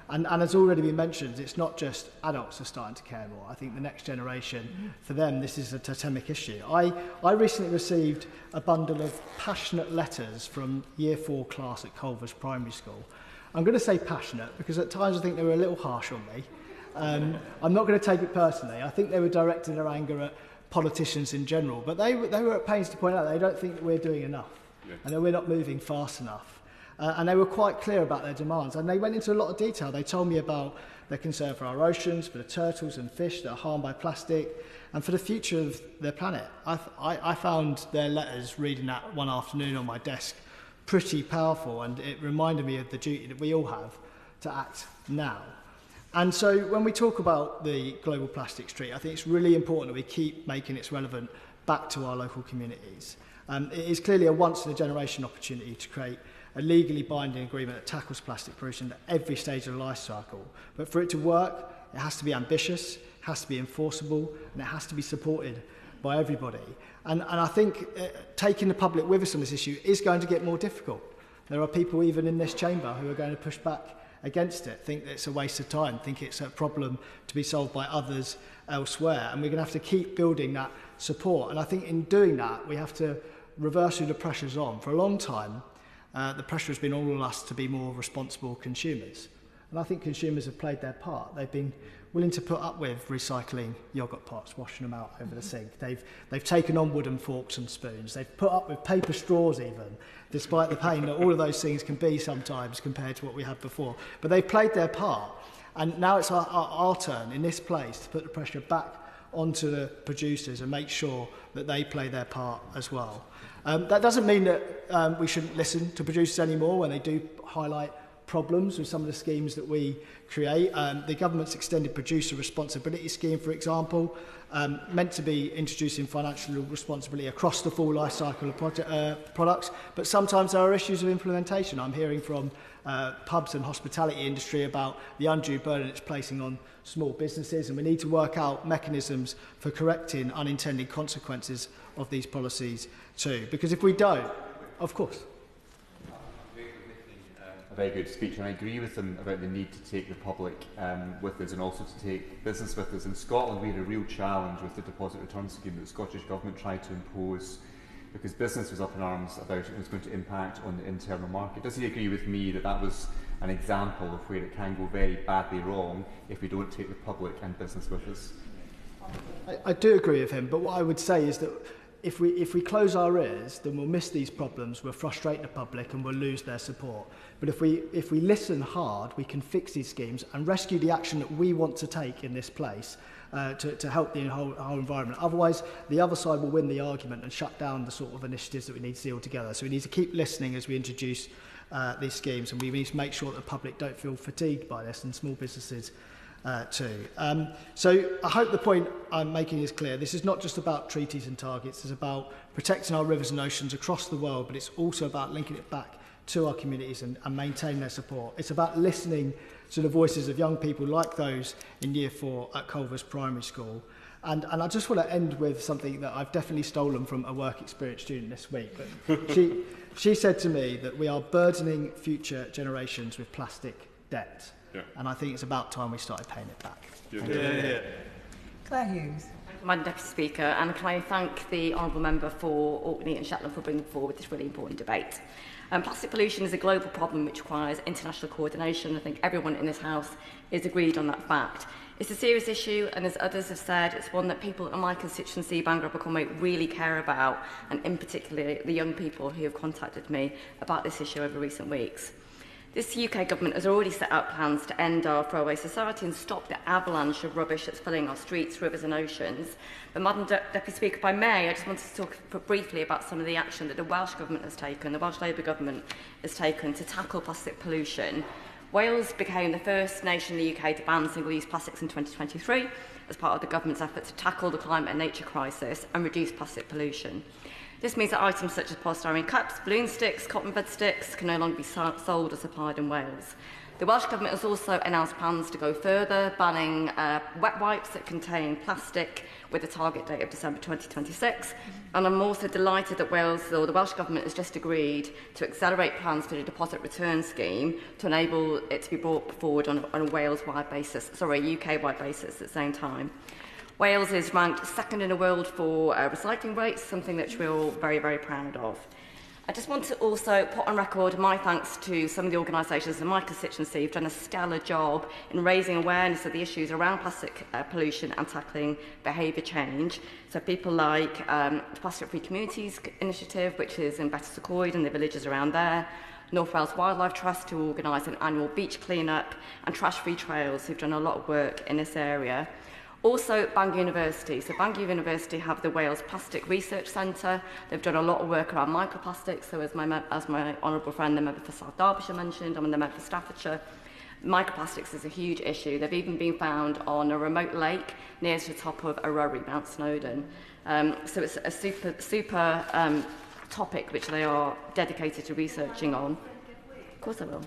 Speaker 12: And as already been mentioned, it's not just adults are starting to care more. I think the next generation, for them, this is a totemic issue. I recently received a bundle of passionate letters from Year 4 class at Culvers Primary School. I'm going to say passionate because at times I think they were a little harsh on me. I'm not going to take it personally. I think they were directing their anger at politicians in general, but they were at pains to point out they don't think that we're doing enough and that we're not moving fast enough. And they were quite clear about their demands, and they went into a lot of detail. They told me about their concern for our oceans, for the turtles and fish that are harmed by plastic, and for the future of their planet. I found their letters, reading that one afternoon on my desk, pretty powerful, and it reminded me of the duty that we all have to act now. And so when we talk about the Global Plastics Treaty, I think it's really important that we keep making it relevant back to our local communities. It is clearly a once-in-a-generation opportunity to create a legally binding agreement that tackles plastic pollution at every stage of the life cycle. But for it to work, it has to be ambitious, it has to be enforceable, and it has to be supported by everybody. And I think taking the public with us on this issue is going to get more difficult. There are people even in this chamber who are going to push back against it, think that it's a waste of time, think it's a problem to be solved by others elsewhere. And we're going to have to keep building that support. And I think in doing that, we have to reverse who the pressure's on. For a long time, the pressure has been all on us to be more responsible consumers. And I think consumers have played their part. They've been willing to put up with recycling yoghurt pots, washing them out over the sink. They've taken on wooden forks and spoons. They've put up with paper straws even, despite the pain that all of those things can be sometimes compared to what we had before. But they've played their part. And now it's our turn in this place to put the pressure back onto the producers and make sure that they play their part as well. That doesn't mean that we shouldn't listen to producers anymore when they do highlight problems with some of the schemes that we create. The government's extended producer responsibility scheme, for example, meant to be introducing financial responsibility across the full life cycle of products, but sometimes there are issues of implementation. I'm hearing from pubs and hospitality industry about the undue burden it's placing on small businesses, and we need to work out mechanisms for correcting unintended consequences of these policies too. Because if we don't, of course.
Speaker 8: A very good speech, and I agree with them about the need to take the public with us and also to take business with us. In Scotland, we had a real challenge with the deposit return scheme that the Scottish Government tried to impose because business was up in arms about it was going to impact on the internal market. Does he agree with me that that was an example of where it can go very badly wrong if we don't take the public and business with us?
Speaker 12: I do agree with him, but what I would say is that if we close our ears, then we'll miss these problems, we'll frustrate the public and we'll lose their support. But if we listen hard, we can fix these schemes and rescue the action that we want to take in this place to help the whole environment. Otherwise, the other side will win the argument and shut down the sort of initiatives that we need to see altogether. So we need to keep listening as we introduce these schemes, and we need to make sure that the public don't feel fatigued by this, and small businesses too. So I hope the point I'm making is clear. This is not just about treaties and targets. It's about protecting our rivers and oceans across the world, but it's also about linking it back to our communities and maintaining their support. It's about listening to the voices of young people like those in Year 4 at Culvers Primary School And I just want to end with something that I've definitely stolen from a work experience student this week. But she said to me that we are burdening future generations with plastic debt. Yeah. And I think it's about time we started paying it back.
Speaker 13: Yeah. Claire Hughes.
Speaker 14: Madam Deputy Speaker, and can I thank the Honourable Member for Orkney and Shetland for bringing forward this really important debate. Plastic pollution is a global problem which requires international coordination. I think everyone in this House is agreed on that fact. It's a serious issue, and as others have said, it's one that people in my constituency, Bangor upon Conway, really care about, and in particular the young people who have contacted me about this issue over recent weeks. This UK government has already set out plans to end our throwaway society and stop the avalanche of rubbish that's filling our streets, rivers and oceans. But Madam Deputy Speaker, if I may, I just wanted to talk briefly about some of the action that the Welsh Government has taken, the Welsh Labour Government has taken to tackle plastic pollution. Wales became the first nation in the UK to ban single-use plastics in 2023 as part of the government's effort to tackle the climate and nature crisis and reduce plastic pollution. This means that items such as polystyrene cups, balloon sticks, cotton bud sticks can no longer be sold or supplied in Wales. The Welsh Government has also announced plans to go further, banning wet wipes that contain plastic with a target date of December 2026. And I'm also delighted that the Welsh Government has just agreed to accelerate plans for the deposit return scheme to enable it to be brought forward on a Wales-wide basis, sorry, a UK-wide basis at the same time. Wales is ranked second in the world for recycling rates, something that we're all very, very proud of. I just want to also put on record my thanks to some of the organisations in my constituency who've done a stellar job in raising awareness of the issues around plastic pollution and tackling behaviour change. So people like the Plastic Free Communities Initiative, which is in Betws-y-Coed and the villages around there, North Wales Wildlife Trust, who organise an annual beach clean-up, and Trash Free Trails, who've done a lot of work in this area. Also, Bangor University. So Bangor University have the Wales Plastic Research Centre. They've done a lot of work around microplastics. So as my honourable friend, the member for South Derbyshire mentioned, I'm the member for Staffordshire. Microplastics is a huge issue. They've even been found on a remote lake near to the top of Eryri, Mount Snowdon. So it's a super topic which they are dedicated to researching on. Of course I will.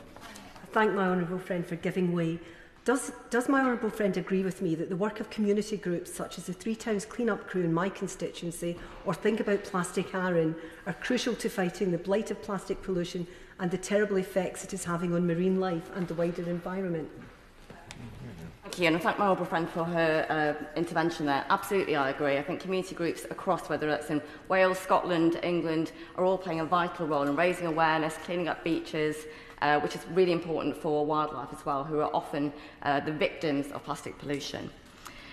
Speaker 15: I thank my honourable friend for giving way. Does my honourable friend agree with me that the work of community groups such as the Three Towns Clean-up Crew in my constituency or Think About Plastic Arran are crucial to fighting the blight of plastic pollution and the terrible effects it is having on marine life and the wider environment?
Speaker 14: Thank you, and I thank my honourable friend for her intervention there. Absolutely, I agree. I think community groups across, whether it's in Wales, Scotland, England, are all playing a vital role in raising awareness, cleaning up beaches, which is really important for wildlife as well, who are often the victims of plastic pollution.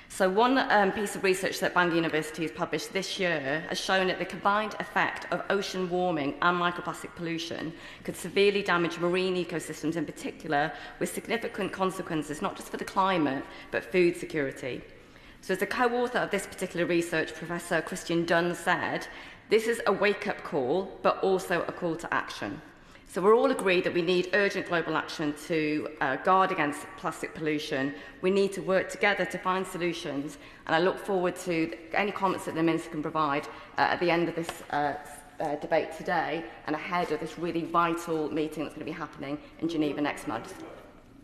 Speaker 14: So one piece of research that Bangor University has published this year has shown that the combined effect of ocean warming and microplastic pollution could severely damage marine ecosystems in particular, with significant consequences not just for the climate, but food security. So as the co-author of this particular research, Professor Christian Dunn said, this is a wake-up call, but also a call to action. So we're all agreed that we need urgent global action to guard against plastic pollution. We need to work together to find solutions, and I look forward to any comments that the Minister can provide at the end of this debate today and ahead of this really vital meeting that's going to be happening in Geneva next month.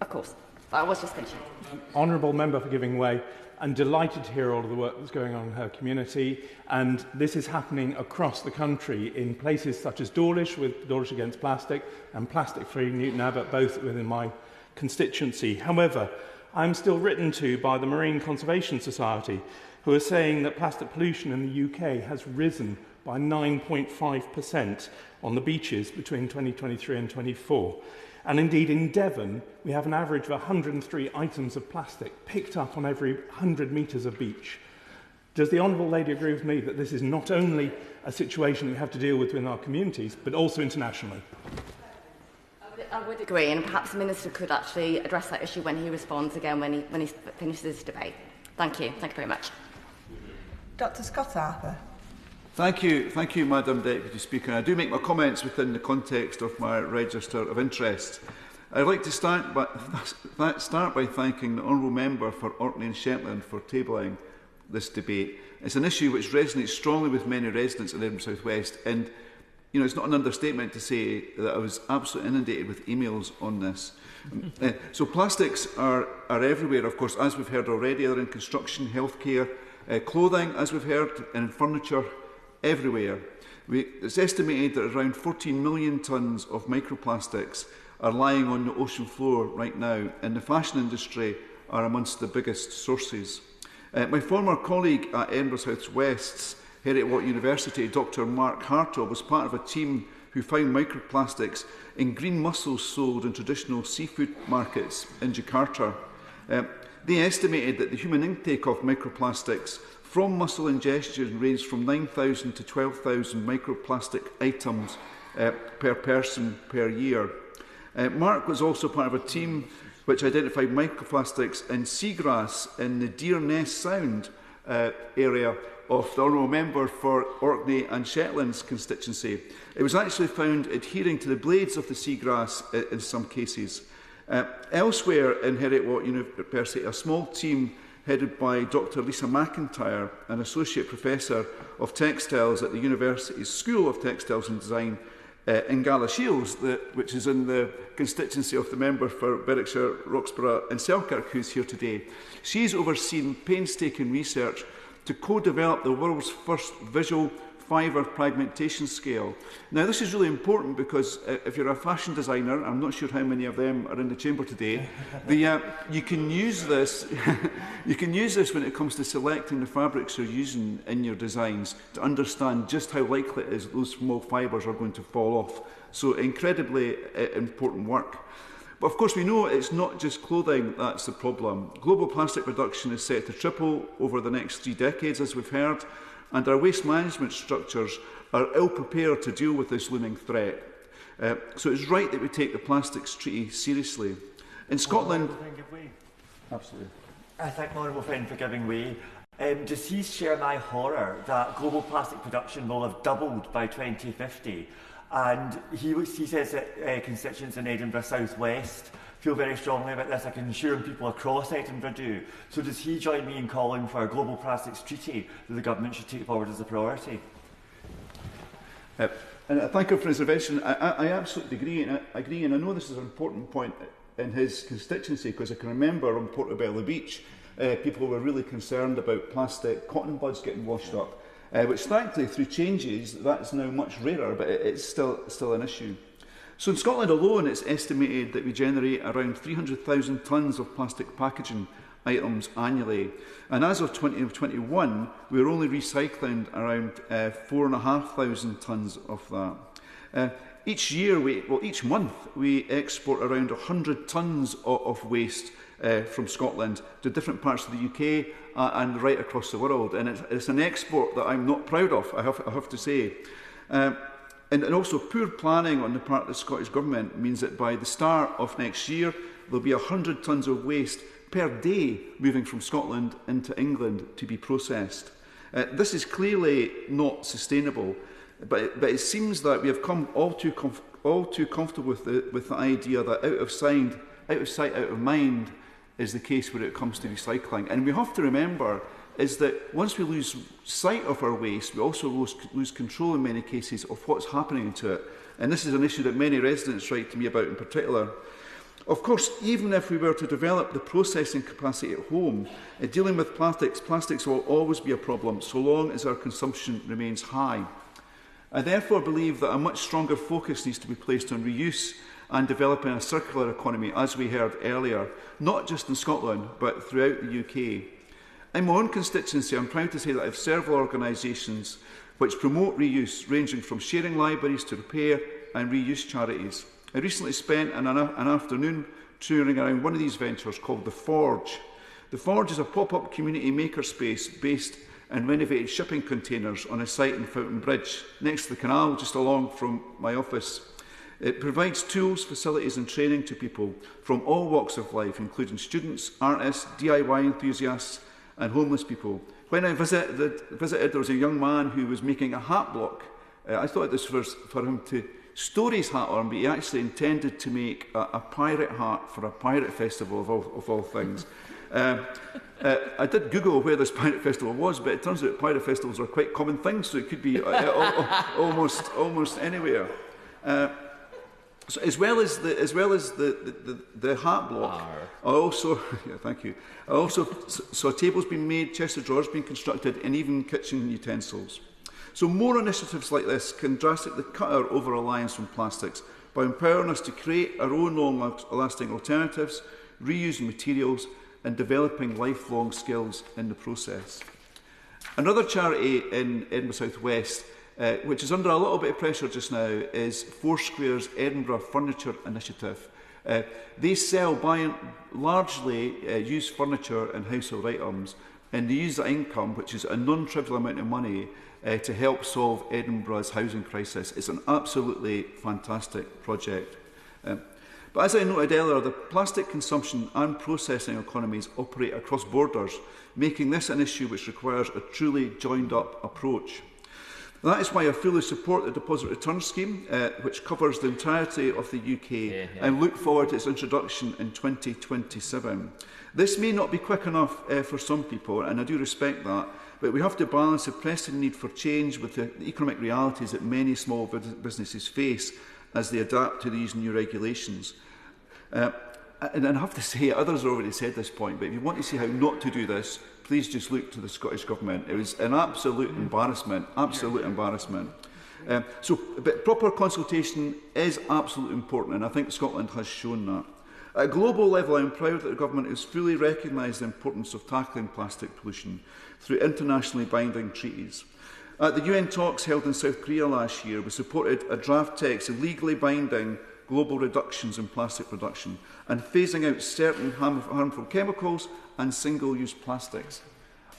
Speaker 14: Of course, but I was just finishing.
Speaker 16: Honourable Member for giving way. I'm delighted to hear all of the work that's going on in her community, and this is happening across the country in places such as Dawlish, with Dawlish Against Plastic, and Plastic Free Newton Abbot, both within my constituency. However, I'm still written to by the Marine Conservation Society, who are saying that plastic pollution in the UK has risen by 9.5% on the beaches between 2023 and 24. And indeed, in Devon, we have an average of 103 items of plastic picked up on every 100 metres of beach. Does the Honourable Lady agree with me that this is not only a situation we have to deal with within our communities, but also internationally?
Speaker 14: I would agree, and perhaps the Minister could actually address that issue when he responds again, when he finishes this debate. Thank you. Thank you very much.
Speaker 13: Dr. Scott Harper.
Speaker 17: Thank you, Madam Deputy Speaker. I do make my comments within the context of my register of interest. I'd like to start by thanking the Honourable Member for Orkney and Shetland for tabling this debate. It's an issue which resonates strongly with many residents in Edinburgh South West, and it's not an understatement to say that I was absolutely inundated with emails on this. So plastics are everywhere, of course, as we've heard already. They're in construction, healthcare, Clothing, as we've heard, and furniture everywhere. It's estimated that around 14 million tonnes of microplastics are lying on the ocean floor right now, and the fashion industry are amongst the biggest sources. My former colleague at Edinburgh South West's Heriot-Watt University, Dr Mark Hartle, was part of a team who found microplastics in green mussels sold in traditional seafood markets in Jakarta. They estimated that the human intake of microplastics from mussel ingestion ranged from 9,000 to 12,000 microplastic items per person per year. Mark was also part of a team which identified microplastics in seagrass in the Deer Nest Sound area of the Honourable Member for Orkney and Shetland's constituency. It was actually found adhering to the blades of the seagrass in some cases. Elsewhere in Heriot-Watt University, a small team headed by Dr Lisa McIntyre, an Associate Professor of Textiles at the University's School of Textiles and Design in Galashiels, which is in the constituency of the member for Berwickshire, Roxburgh and Selkirk, who's here today. She's overseen painstaking research to co-develop the world's first visual fibre fragmentation scale. Now, this is really important because if you're a fashion designer, I'm not sure how many of them are in the chamber today, you can use this you can use this when it comes to selecting the fabrics you're using in your designs to understand just how likely it is those small fibres are going to fall off. So incredibly important work. But of course we know it's not just clothing that's the problem. Global plastic production is set to triple over the next 3 decades, as we've heard, and our waste management structures are ill prepared to deal with this looming threat. So it's right that we take the Plastics Treaty seriously. In Scotland...
Speaker 18: Absolutely. I thank my honourable friend for giving way. Does he share my horror that global plastic production will have doubled by 2050? And he says that constituents in Edinburgh South West feel very strongly about this. I can assure him people across Edinburgh do. So does he join me in calling for a global plastics treaty that the government should take forward as a priority?
Speaker 17: And I thank him for his intervention. I absolutely agree, and I know this is an important point in his constituency because I can remember on Portobello Beach, people were really concerned about plastic cotton buds getting washed up, which thankfully through changes that's now much rarer, but it's still an issue. So in Scotland alone, it's estimated that we generate around 300,000 tonnes of plastic packaging items annually. And as of 2021, we're only recycling around 4,500 tonnes of that. Each month, we export around 100 tonnes of waste from Scotland to different parts of the UK and right across the world. And it's an export that I'm not proud of, I have to say. And also poor planning on the part of the Scottish Government means that by the start of next year, there'll be 100 tonnes of waste per day moving from Scotland into England to be processed. This is clearly not sustainable, but it seems that we have come all too comfortable with the idea that out of sight, out of mind is the case when it comes to recycling. And we have to remember is that once we lose sight of our waste, we also lose control in many cases of what's happening to it. And this is an issue that many residents write to me about in particular. Of course, even if we were to develop the processing capacity at home, dealing with plastics will always be a problem so long as our consumption remains high. I therefore believe that a much stronger focus needs to be placed on reuse and developing a circular economy, as we heard earlier, not just in Scotland, but throughout the UK. In my own constituency, I'm proud to say that I have several organisations which promote reuse, ranging from sharing libraries to repair and reuse charities. I recently spent an afternoon touring around one of these ventures called The Forge. The Forge is a pop-up community makerspace based in renovated shipping containers on a site in Fountain Bridge, next to the canal, just along from my office. It provides tools, facilities and training to people from all walks of life, including students, artists, DIY enthusiasts and homeless people. When I visited, there was a young man who was making a hat block. I thought this was for him to store his hat on, but he actually intended to make a pirate hat for a pirate festival of all things. I did Google where this pirate festival was, but it turns out pirate festivals are quite common things, so it could be almost anywhere. So as well as the hat block, I also yeah, thank you. I also saw tables being made, chest of drawers being constructed, and even kitchen utensils. So more initiatives like this can drastically cut our over-reliance on plastics by empowering us to create our own long-lasting alternatives, reusing materials, and developing lifelong skills in the process. Another charity in Edinburgh South West, which is under a little bit of pressure just now, is Foursquare's Edinburgh Furniture Initiative. They sell largely used furniture and household items, and they use that income, which is a non-trivial amount of money, to help solve Edinburgh's housing crisis. It's an absolutely fantastic project. But as I noted earlier, the plastic consumption and processing economies operate across borders, making this an issue which requires a truly joined-up approach. That is why I fully support the Deposit Return Scheme, which covers the entirety of the UK, and look forward to its introduction in 2027. This may not be quick enough for some people, and I do respect that, but we have to balance the pressing need for change with the economic realities that many small businesses face as they adapt to these new regulations. And I have to say, others have already said this point, but if you want to see how not to do this, please just look to the Scottish Government. It was an absolute embarrassment, absolute embarrassment. But proper consultation is absolutely important, and I think Scotland has shown that. At a global level, I am proud that the Government has fully recognised the importance of tackling plastic pollution through internationally binding treaties. At the UN talks held in South Korea last year, we supported a draft text of legally binding global reductions in plastic production and phasing out certain harmful chemicals and single-use plastics.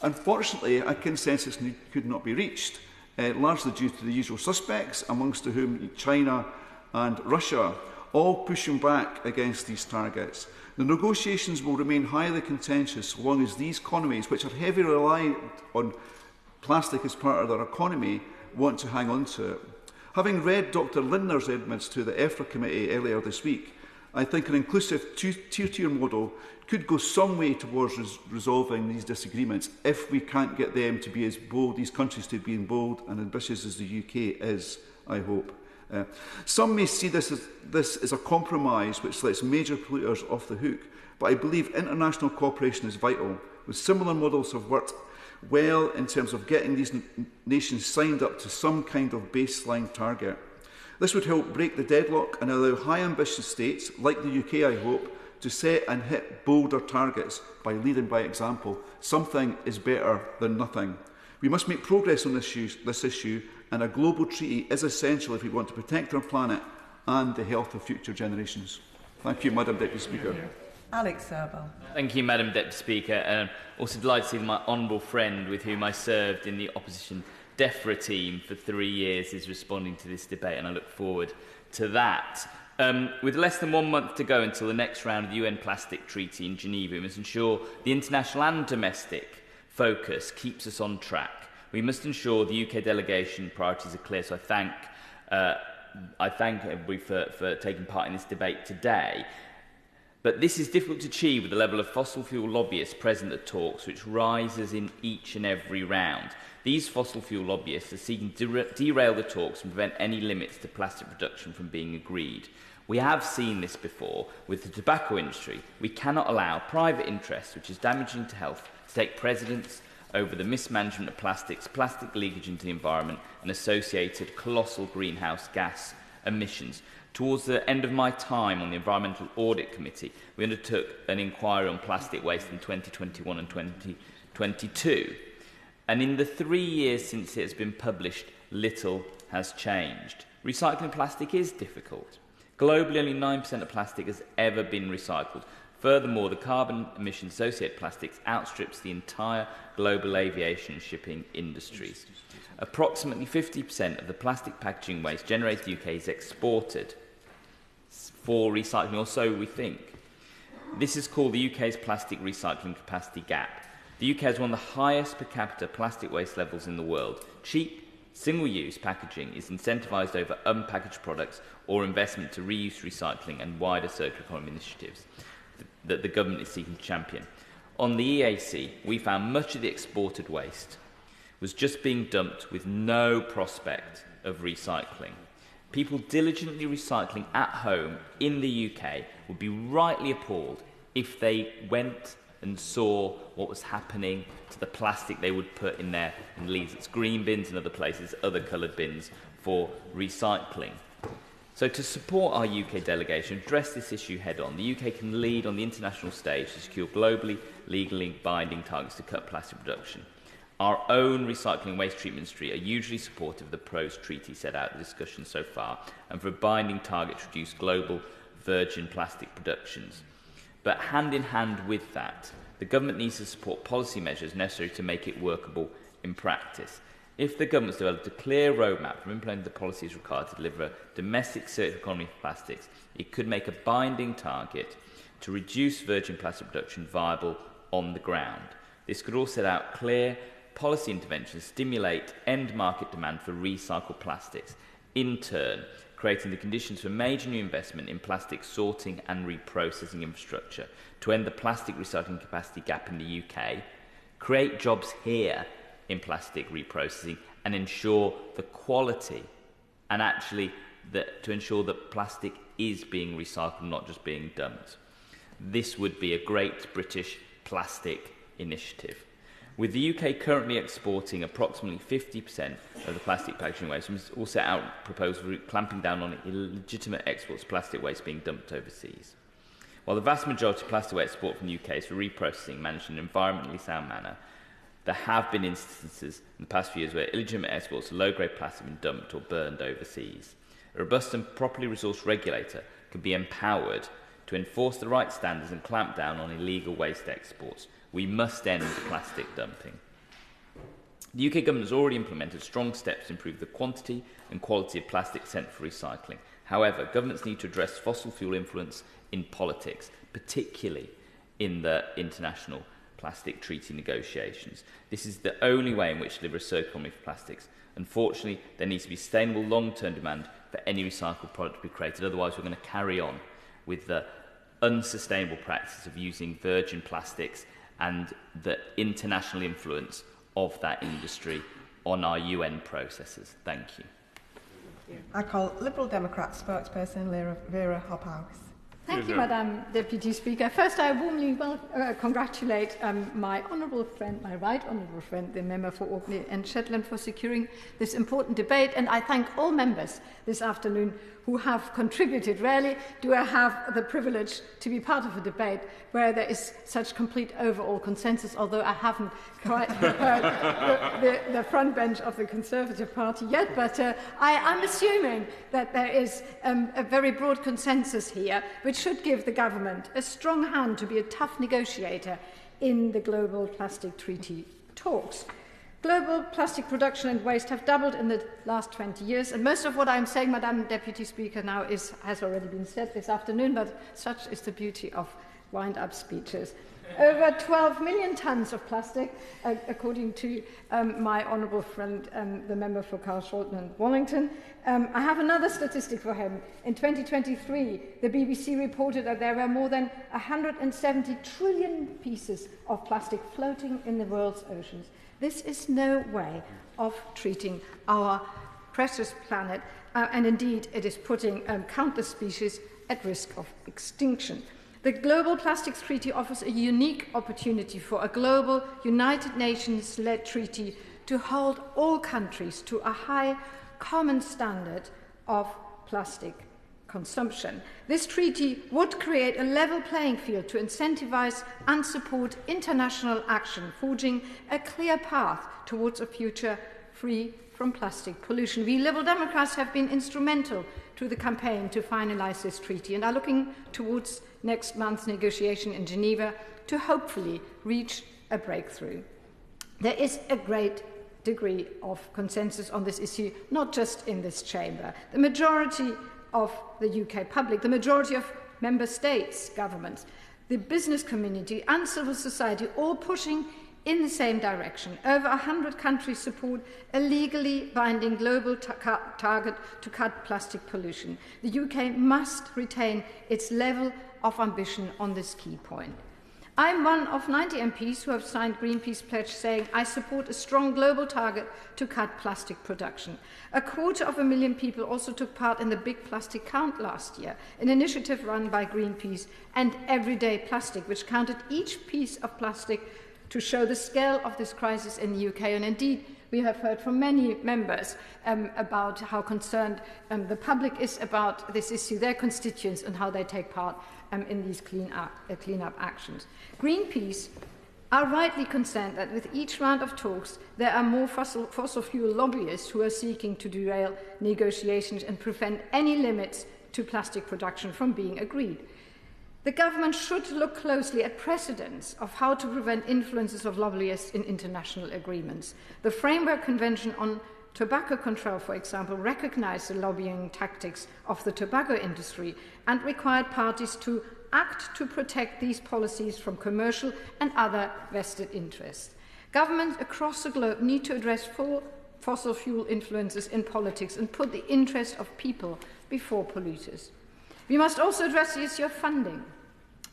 Speaker 17: Unfortunately, a consensus could not be reached, largely due to the usual suspects, amongst whom China and Russia, all pushing back against these targets. The negotiations will remain highly contentious so long as these economies, which are heavily reliant on plastic as part of their economy, want to hang on to it. Having read Dr Lindner's edits to the EFRA committee earlier this week, I think an inclusive tier model could go some way towards resolving these disagreements if we can't get them to be as bold, these countries to be as bold and ambitious as the UK is, I hope. Some may see this as a compromise which lets major polluters off the hook, but I believe international cooperation is vital, with similar models have worked well in terms of getting these nations signed up to some kind of baseline target. This would help break the deadlock and allow high ambitious states, like the UK I hope, to set and hit bolder targets by leading by example. Something is better than nothing. We must make progress on this issue, and a global treaty is essential if we want to protect our planet and the health of future generations. Thank you, Madam Deputy Speaker.
Speaker 13: Alex Serble.
Speaker 19: Thank you, Madam Deputy Speaker. And also delighted to see my honourable friend with whom I served in the opposition DEFRA team for 3 years is responding to this debate, and I look forward to that. With less than 1 month to go until the next round of the UN Plastic Treaty in Geneva, we must ensure the international and domestic focus keeps us on track. We must ensure the UK delegation priorities are clear, so I thank everybody for taking part in this debate today. But this is difficult to achieve with the level of fossil fuel lobbyists present at talks, which rises in each and every round. These fossil fuel lobbyists are seeking to derail the talks and prevent any limits to plastic production from being agreed. We have seen this before with the tobacco industry. We cannot allow private interests, which is damaging to health, to take precedence over the mismanagement of plastics, plastic leakage into the environment, and associated colossal greenhouse gas emissions. Towards the end of my time on the Environmental Audit Committee, we undertook an inquiry on plastic waste in 2021 and 2022. And in the 3 years since it has been published, little has changed. Recycling plastic is difficult. Globally, only 9% of plastic has ever been recycled. Furthermore, the carbon emissions associated with plastics outstrips the entire global aviation and shipping industries. Approximately 50% of the plastic packaging waste generated in the UK is exported for recycling, or so we think. This is called the UK's plastic recycling capacity gap. The UK has one of the highest per capita plastic waste levels in the world. Cheap, single-use packaging is incentivised over unpackaged products or investment to reuse, recycling and wider circular economy initiatives that the government is seeking to champion. On the EAC, we found much of the exported waste was just being dumped with no prospect of recycling. People diligently recycling at home in the UK would be rightly appalled if they went and saw what was happening to the plastic they would put in their Leeds green bins and other places, other coloured bins for recycling. So to support our UK delegation, address this issue head on, the UK can lead on the international stage to secure globally, legally binding targets to cut plastic production. Our own recycling waste treatment industry are hugely supportive of the PROS treaty set out in the discussion so far and for a binding target to reduce global virgin plastic productions. But hand in hand with that, the government needs to support policy measures necessary to make it workable in practice. If the government's developed a clear roadmap for implementing the policies required to deliver a domestic circular economy for plastics, it could make a binding target to reduce virgin plastic production viable on the ground. This could also set out clear policy interventions to stimulate end market demand for recycled plastics, in turn creating the conditions for major new investment in plastic sorting and reprocessing infrastructure to end the plastic recycling capacity gap in the UK, create jobs here in plastic reprocessing and ensure the quality and actually to ensure that plastic is being recycled, not just being dumped. This would be a great British plastic initiative. With the UK currently exporting approximately 50% of the plastic packaging waste, we must also out proposals clamping down on illegitimate exports of plastic waste being dumped overseas. While the vast majority of plastic waste export from the UK is for reprocessing managed in an environmentally sound manner, there have been instances in the past few years where illegitimate exports of low-grade plastic have been dumped or burned overseas. A robust and properly resourced regulator can be empowered to enforce the right standards and clamp down on illegal waste exports. We must end plastic dumping. The UK government has already implemented strong steps to improve the quantity and quality of plastic sent for recycling. However, governments need to address fossil fuel influence in politics, particularly in the international plastic treaty negotiations. This is the only way in which to deliver a circular economy for plastics. Unfortunately, there needs to be sustainable long-term demand for any recycled product to be created. Otherwise, we're going to carry on with the unsustainable practice of using virgin plastics and the international influence of that industry on our UN processes. Thank you.
Speaker 13: I call Liberal Democrat spokesperson Vera Hobhouse.
Speaker 20: Thank you, Madam Deputy Speaker. First, I warmly congratulate my honourable friend, my right honourable friend, the member for Orkney and Shetland, for securing this important debate. And I thank all members this afternoon who have contributed. Rarely do I have the privilege to be part of a debate where there is such complete overall consensus, although I haven't quite heard the front bench of the Conservative Party yet. But I'm assuming that there is a very broad consensus here, which should give the government a strong hand to be a tough negotiator in the global plastic treaty talks. Global plastic production and waste have doubled in the last 20 years, and most of what I'm saying, Madam Deputy Speaker, now has already been said this afternoon, but such is the beauty of wind-up speeches. Over 12 million tonnes of plastic, according to my honourable friend, the member for Carshalton and Wallington. I have another statistic for him. In 2023, the BBC reported that there were more than 170 trillion pieces of plastic floating in the world's oceans. This is no way of treating our precious planet, and indeed it is putting countless species at risk of extinction. The Global Plastics Treaty offers a unique opportunity for a global United Nations-led treaty to hold all countries to a high common standard of plastic consumption. This treaty would create a level playing field to incentivize and support international action, forging a clear path towards a future free from plastic pollution. We Liberal Democrats have been instrumental to the campaign to finalise this treaty and are looking towards next month's negotiation in Geneva to hopefully reach a breakthrough. There is a great degree of consensus on this issue, not just in this chamber. The majority of the UK public, the majority of member states' governments, the business community and civil society all pushing in the same direction. Over 100 countries support a legally binding global target to cut plastic pollution. The UK must retain its level of ambition on this key point. I'm one of 90 MPs who have signed Greenpeace pledge saying, I support a strong global target to cut plastic production. 250,000 people also took part in the Big Plastic Count last year, an initiative run by Greenpeace and Everyday Plastic, which counted each piece of plastic to show the scale of this crisis in the UK. And indeed, we have heard from many members about how concerned the public is about this issue, their constituents, and how they take part in these clean-up actions. Greenpeace are rightly concerned that with each round of talks, there are more fossil fuel lobbyists who are seeking to derail negotiations and prevent any limits to plastic production from being agreed. The government should look closely at precedents of how to prevent influences of lobbyists in international agreements. The Framework Convention on Tobacco Control, for example, recognized the lobbying tactics of the tobacco industry and required parties to act to protect these policies from commercial and other vested interests. Governments across the globe need to address full fossil fuel influences in politics and put the interest of people before polluters. We must also address the issue of funding.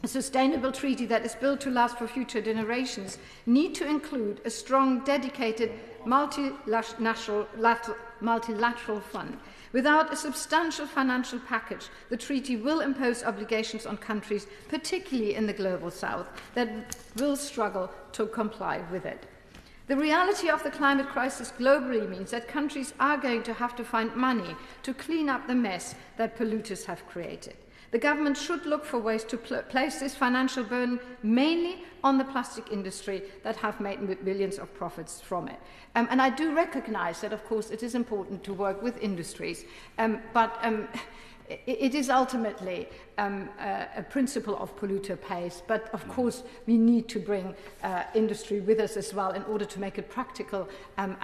Speaker 20: A sustainable treaty that is built to last for future generations needs to include a strong, dedicated, multilateral fund. Without a substantial financial package, the treaty will impose obligations on countries, particularly in the global south, that will struggle to comply with it. The reality of the climate crisis globally means that countries are going to have to find money to clean up the mess that polluters have created. The government should look for ways to place this financial burden mainly on the plastic industry that have made billions of profits from it. And I do recognise that, of course, it is important to work with industries, but it is ultimately a principle of polluter pays. But, of course, we need to bring industry with us as well in order to make it practical and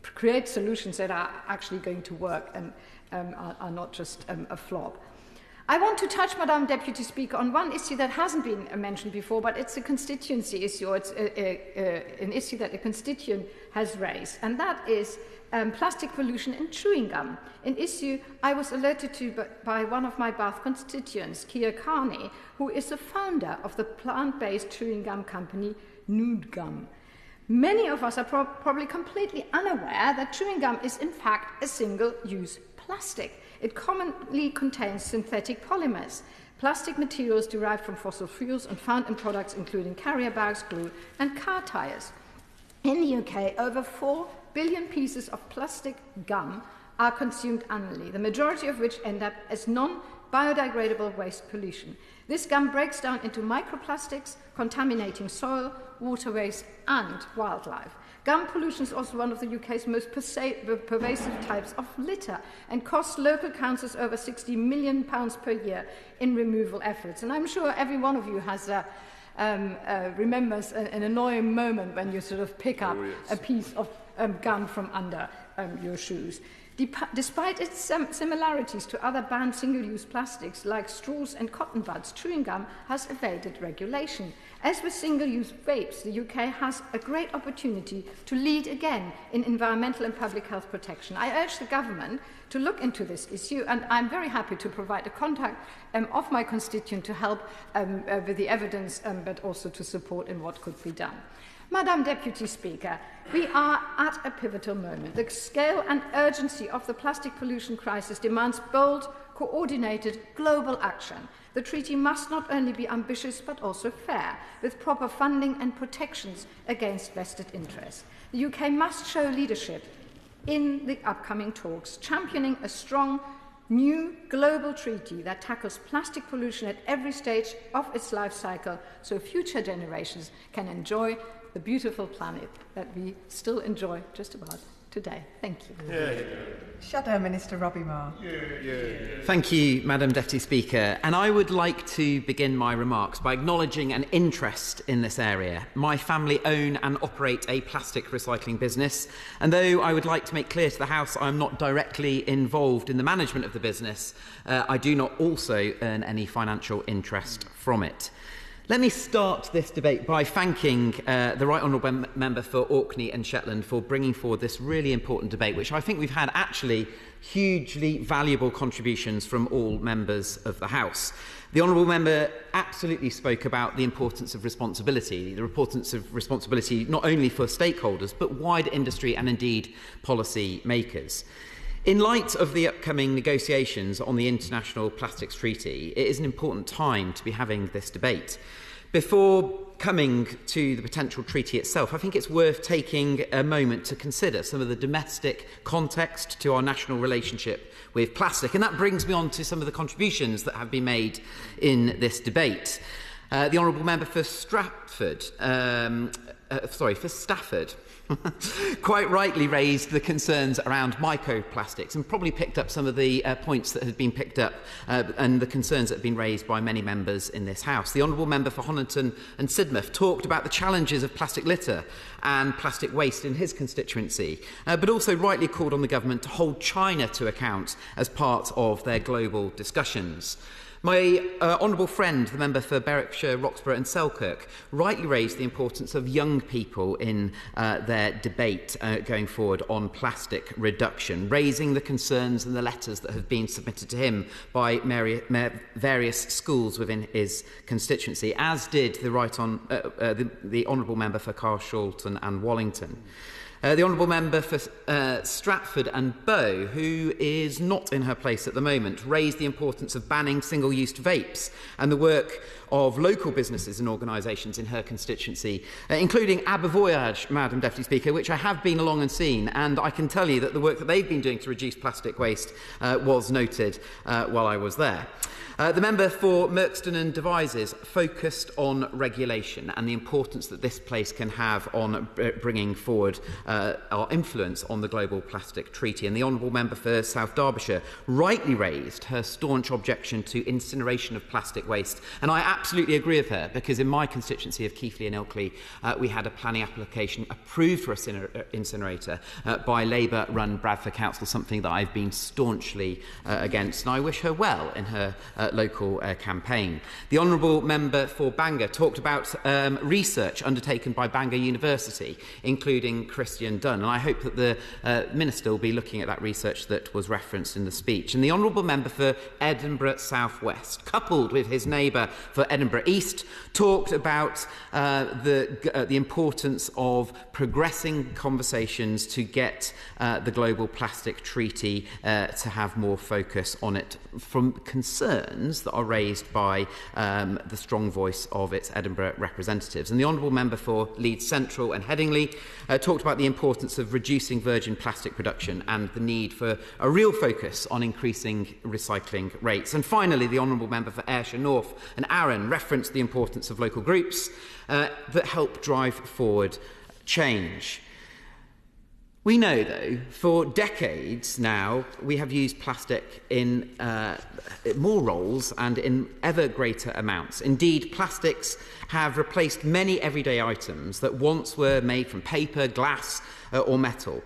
Speaker 20: create solutions that are actually going to work and are not just a flop. I want to touch, Madam Deputy Speaker, on one issue that hasn't been mentioned before, but it's a constituency issue. It's an issue that a constituent has raised, and that is plastic pollution in chewing gum, an issue I was alerted to by one of my Bath constituents, Kia Carney, who is the founder of the plant-based chewing gum company Nude Gum. Many of us are probably completely unaware that chewing gum is in fact a single-use plastic. It commonly contains synthetic polymers, plastic materials derived from fossil fuels and found in products including carrier bags, glue, and car tires. In the UK, over 4 billion pieces of plastic gum are consumed annually, the majority of which end up as non-biodegradable waste pollution. This gum breaks down into microplastics, contaminating soil, waterways, and wildlife. Gum pollution is also one of the UK's most pervasive types of litter and costs local councils over £60 million per year in removal efforts. And I'm sure every one of you has remembers an annoying moment when you sort of pick up a piece of gum from under your shoes. Despite its similarities to other banned single-use plastics like straws and cotton buds, chewing gum has evaded regulation. As with single-use vapes, the UK has a great opportunity to lead again in environmental and public health protection. I urge the government to look into this issue, and I'm very happy to provide a contact of my constituent to help with the evidence, but also to support in what could be done. Madam Deputy Speaker, we are at a pivotal moment. The scale and urgency of the plastic pollution crisis demands bold, coordinated global action. The treaty must not only be ambitious but also fair, with proper funding and protections against vested interests. The UK must show leadership in the upcoming talks, championing a strong, new global treaty that tackles plastic pollution at every stage of its life cycle so future generations can enjoy the beautiful planet that we still enjoy just about today. Thank you.
Speaker 13: Shadow Minister Robbie Marr.
Speaker 21: Thank you, Madam Deputy Speaker. And I would like to begin my remarks by acknowledging an interest in this area. My family own and operate a plastic recycling business, and though I would like to make clear to the House I am not directly involved in the management of the business, I do not also earn any financial interest from it. Let me start this debate by thanking the Right Honourable Member for Orkney and Shetland for bringing forward this really important debate, which I think we've had actually hugely valuable contributions from all members of the House. The Honourable Member absolutely spoke about the importance of responsibility, the importance of responsibility not only for stakeholders but wider industry and indeed policy makers. In light of the upcoming negotiations on the International Plastics Treaty, it is an important time to be having this debate. Before coming to the potential treaty itself, I think it's worth taking a moment to consider some of the domestic context to our national relationship with plastic. And that brings me on to some of the contributions that have been made in this debate. The Honourable Member for Stafford quite rightly raised the concerns around microplastics and probably picked up some of the points that had been picked up and the concerns that have been raised by many members in this House. The Honourable Member for Honiton and Sidmouth talked about the challenges of plastic litter and plastic waste in his constituency, but also rightly called on the government to hold China to account as part of their global discussions. My honourable friend, the member for Berwickshire, Roxburgh and Selkirk, rightly raised the importance of young people in their debate going forward on plastic reduction, raising the concerns and the letters that have been submitted to him by various schools within his constituency, as did the honourable member for Carshalton and Wallington. The Honourable Member for Stratford and Bow, who is not in her place at the moment, raised the importance of banning single-use vapes and the work of local businesses and organisations in her constituency, including Aber Voyage, Madam Deputy Speaker, which I have been along and seen, and I can tell you that the work that they've been doing to reduce plastic waste was noted while I was there. The member for Merkston and Devizes focused on regulation and the importance that this place can have on bringing forward our influence on the Global Plastic Treaty. And the Honourable Member for South Derbyshire rightly raised her staunch objection to incineration of plastic waste. And I absolutely agree with her, because in my constituency of Keighley and Ilkley, we had a planning application approved for an incinerator by Labour-run Bradford Council, something that I've been staunchly against. And I wish her well in her local campaign. The Honourable Member for Bangor talked about research undertaken by Bangor University, including Christian Dunn, and I hope that the Minister will be looking at that research that was referenced in the speech. And the Honourable Member for Edinburgh South West, coupled with his neighbour for Edinburgh East, talked about the importance of progressing conversations to get the Global Plastic Treaty to have more focus on it from concerns that are raised by the strong voice of its Edinburgh representatives. And the Honourable Member for Leeds Central and Headingley talked about the importance of reducing virgin plastic production and the need for a real focus on increasing recycling rates. And finally, the Honourable Member for Ayrshire North and Arran referenced the importance of local groups that help drive forward change. We know, though, for decades now, we have used plastic in more roles and in ever greater amounts. Indeed, plastics have replaced many everyday items that once were made from paper, glass, or metal.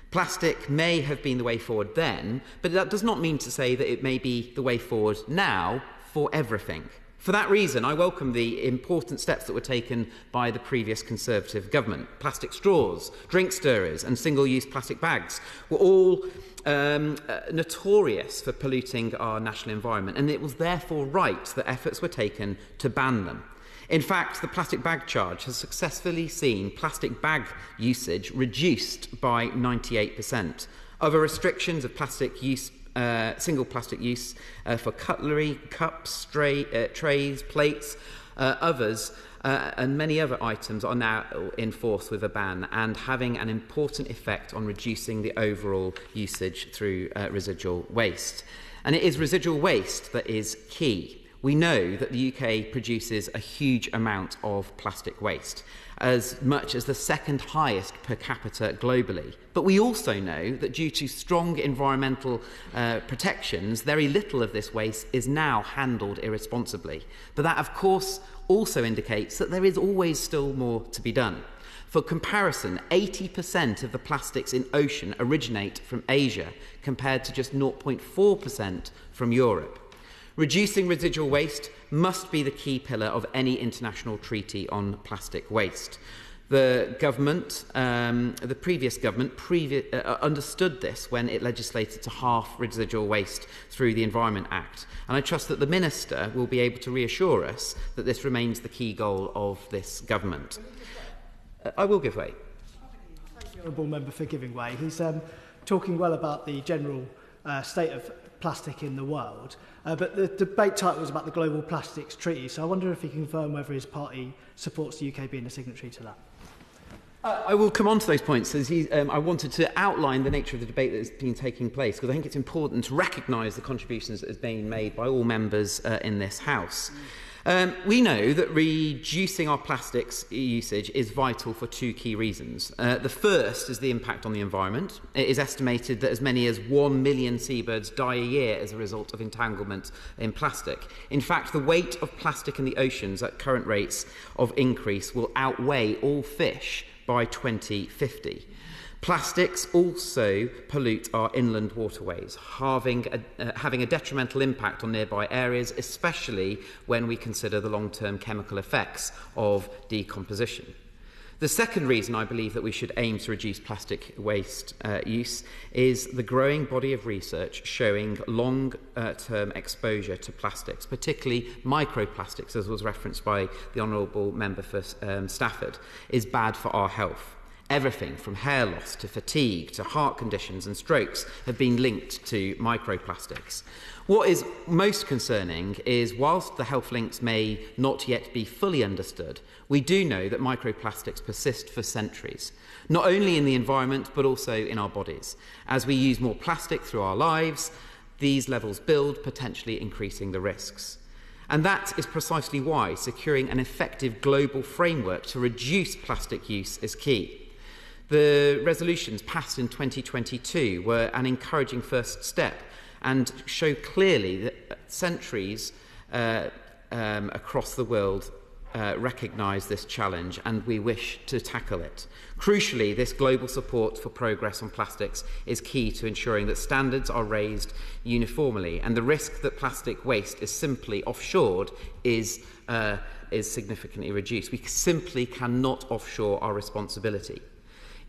Speaker 21: Plastic may have been the way forward then, but that does not mean to say that it may be the way forward now for everything. For that reason, I welcome the important steps that were taken by the previous Conservative government. Plastic straws, drink stirrers and single-use plastic bags were all notorious for polluting our national environment, and it was therefore right that efforts were taken to ban them. In fact, the plastic bag charge has successfully seen plastic bag usage reduced by 98%. Other restrictions of plastic use single plastic use for cutlery, cups, trays, plates, others, and many other items are now in force with a ban and having an important effect on reducing the overall usage through residual waste. And it is residual waste that is key. We know that the UK produces a huge amount of plastic waste, as much as the second highest per capita globally. But we also know that due to strong environmental protections, very little of this waste is now handled irresponsibly. But that, of course, also indicates that there is always still more to be done. For comparison, 80% of the plastics in ocean originate from Asia, compared to just 0.4% from Europe. Reducing residual waste must be the key pillar of any international treaty on plastic waste. The government, the previous government, understood this when it legislated to halve residual waste through the Environment Act. And I trust that the Minister will be able to reassure us that this remains the key goal of this government. I will give way.
Speaker 12: Thank the Honourable Member for giving way. He's talking well about the general state of plastic in the world, but the debate title was about the Global Plastics Treaty, so I wonder if he can confirm whether his party supports the UK being a signatory to that.
Speaker 21: I will come on to those points. As I wanted to outline the nature of the debate that has been taking place, because I think it's important to recognise the contributions that have been made by all members in this House. We know that reducing our plastics usage is vital for two key reasons. The first is the impact on the environment. It is estimated that as many as 1 million seabirds die a year as a result of entanglement in plastic. In fact, the weight of plastic in the oceans at current rates of increase will outweigh all fish by 2050. Plastics also pollute our inland waterways, having a detrimental impact on nearby areas, especially when we consider the long-term chemical effects of decomposition. The second reason I believe that we should aim to reduce plastic waste use is the growing body of research showing long-term exposure to plastics, particularly microplastics, as was referenced by the Honourable Member for Stafford, is bad for our health. Everything from hair loss to fatigue to heart conditions and strokes have been linked to microplastics. What is most concerning is, whilst the health links may not yet be fully understood, we do know that microplastics persist for centuries, not only in the environment but also in our bodies. As we use more plastic through our lives, these levels build, potentially increasing the risks. And that is precisely why securing an effective global framework to reduce plastic use is key. The resolutions passed in 2022 were an encouraging first step and show clearly that centuries across the world recognise this challenge, and we wish to tackle it. Crucially, this global support for progress on plastics is key to ensuring that standards are raised uniformly, and the risk that plastic waste is simply offshored is significantly reduced. We simply cannot offshore our responsibility.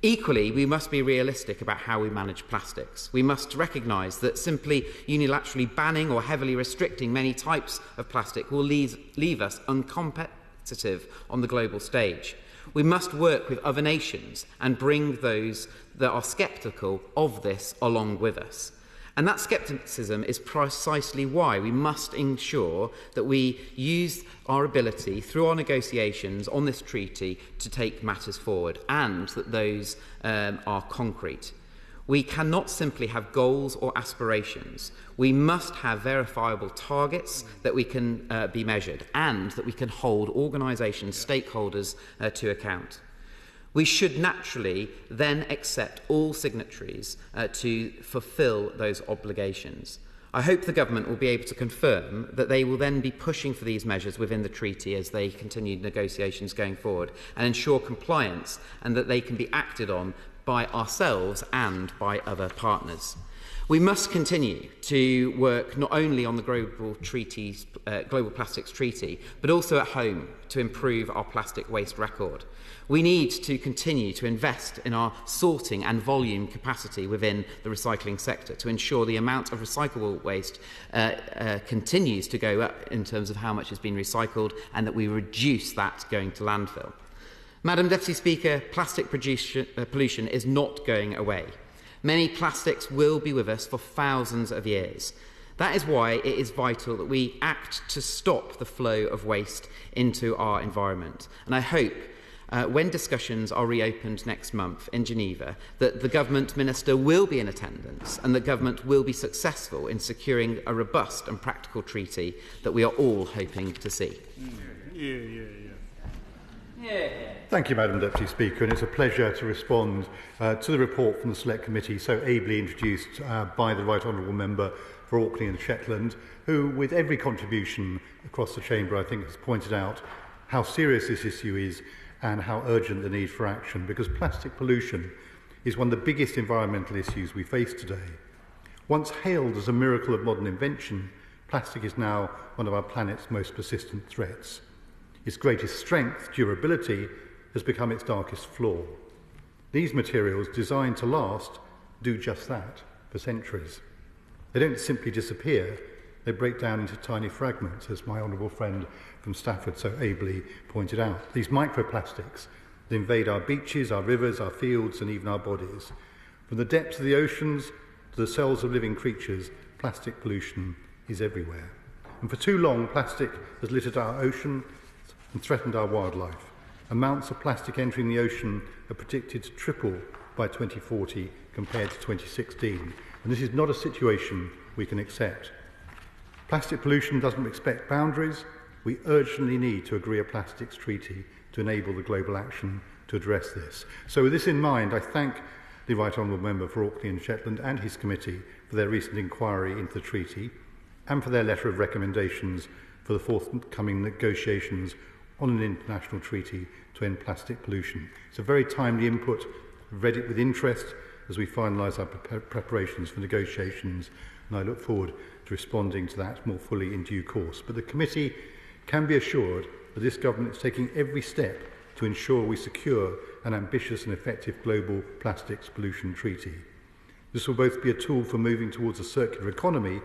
Speaker 21: Equally, we must be realistic about how we manage plastics. We must recognise that simply unilaterally banning or heavily restricting many types of plastic will leave us uncompetitive on the global stage. We must work with other nations and bring those that are sceptical of this along with us. And that scepticism is precisely why we must ensure that we use our ability through our negotiations on this treaty to take matters forward, and that those are concrete. We cannot simply have goals or aspirations. We must have verifiable targets that we can be measured, and that we can hold organisations, stakeholders to account. We should naturally then accept all signatories to fulfil those obligations. I hope the government will be able to confirm that they will then be pushing for these measures within the treaty as they continue negotiations going forward, and ensure compliance, and that they can be acted on by ourselves and by other partners. We must continue to work not only on the Global Plastics Treaty, but also at home to improve our plastic waste record. We need to continue to invest in our sorting and volume capacity within the recycling sector to ensure the amount of recyclable waste continues to go up in terms of how much has been recycled, and that we reduce that going to landfill. Madam Deputy Speaker, plastic pollution is not going away. Many plastics will be with us for thousands of years. That is why it is vital that we act to stop the flow of waste into our environment. And I hope when discussions are reopened next month in Geneva, that the Government Minister will be in attendance, and the Government will be successful in securing a robust and practical treaty that we are all hoping to see.
Speaker 2: Thank you, Madam Deputy Speaker, and it's a pleasure to respond to the report from the Select Committee, so ably introduced by the Right Honourable Member for Orkney and Shetland, who, with every contribution across the Chamber, I think has pointed out how serious this issue is and how urgent the need for action, because plastic pollution is one of the biggest environmental issues we face today. Once hailed as a miracle of modern invention, Plastic is now one of our planet's most persistent threats. Its greatest strength, durability, has become its darkest flaw. These materials, designed to last, do just that for centuries. They don't simply disappear, they break down into tiny fragments, as my honourable friend from Stafford so ably pointed out. These microplastics that invade our beaches, our rivers, our fields, and even our bodies. From the depths of the oceans to the cells of living creatures, plastic pollution is everywhere. And for too long, plastic has littered our ocean and threatened our wildlife. Amounts of plastic entering the ocean are predicted to triple by 2040 compared to 2016. And this is not a situation we can accept. Plastic pollution doesn't respect boundaries. We urgently need to agree a plastics treaty to enable the global action to address this. So with this in mind, I thank the Right Honourable Member for Orkney and Shetland and his committee for their recent inquiry into the treaty and for their letter of recommendations for the forthcoming negotiations on an international treaty to end plastic pollution. It's a very timely input. I've read it with interest as we finalise our preparations for negotiations, and I look forward to responding to that more fully in due course. But the committee can be assured that this government is taking every step to ensure we secure an ambitious and effective global plastics pollution treaty. This will both be a tool for moving towards a circular economy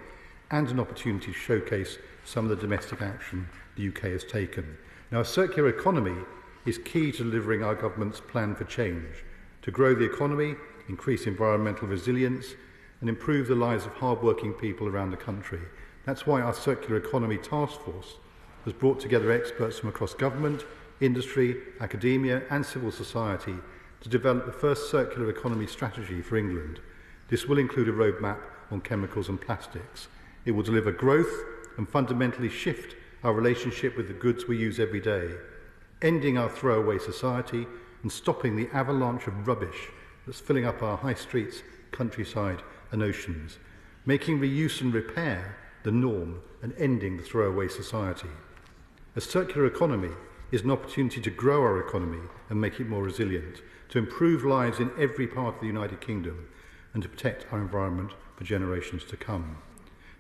Speaker 2: and an opportunity to showcase some of the domestic action the UK has taken. Now, a circular economy is key to delivering our government's plan for change, to grow the economy, increase environmental resilience, and improve the lives of hard-working people around the country. That's why our Circular Economy Task Force has brought together experts from across government, industry, academia and civil society to develop the first circular economy strategy for England. This will include a roadmap on chemicals and plastics. It will deliver growth and fundamentally shift our relationship with the goods we use every day, ending our throwaway society and stopping the avalanche of rubbish that's filling up our high streets, countryside and oceans, making reuse and repair the norm and ending the throwaway society. A circular economy is an opportunity to grow our economy and make it more resilient, to improve lives in every part of the United Kingdom and to protect our environment for generations to come.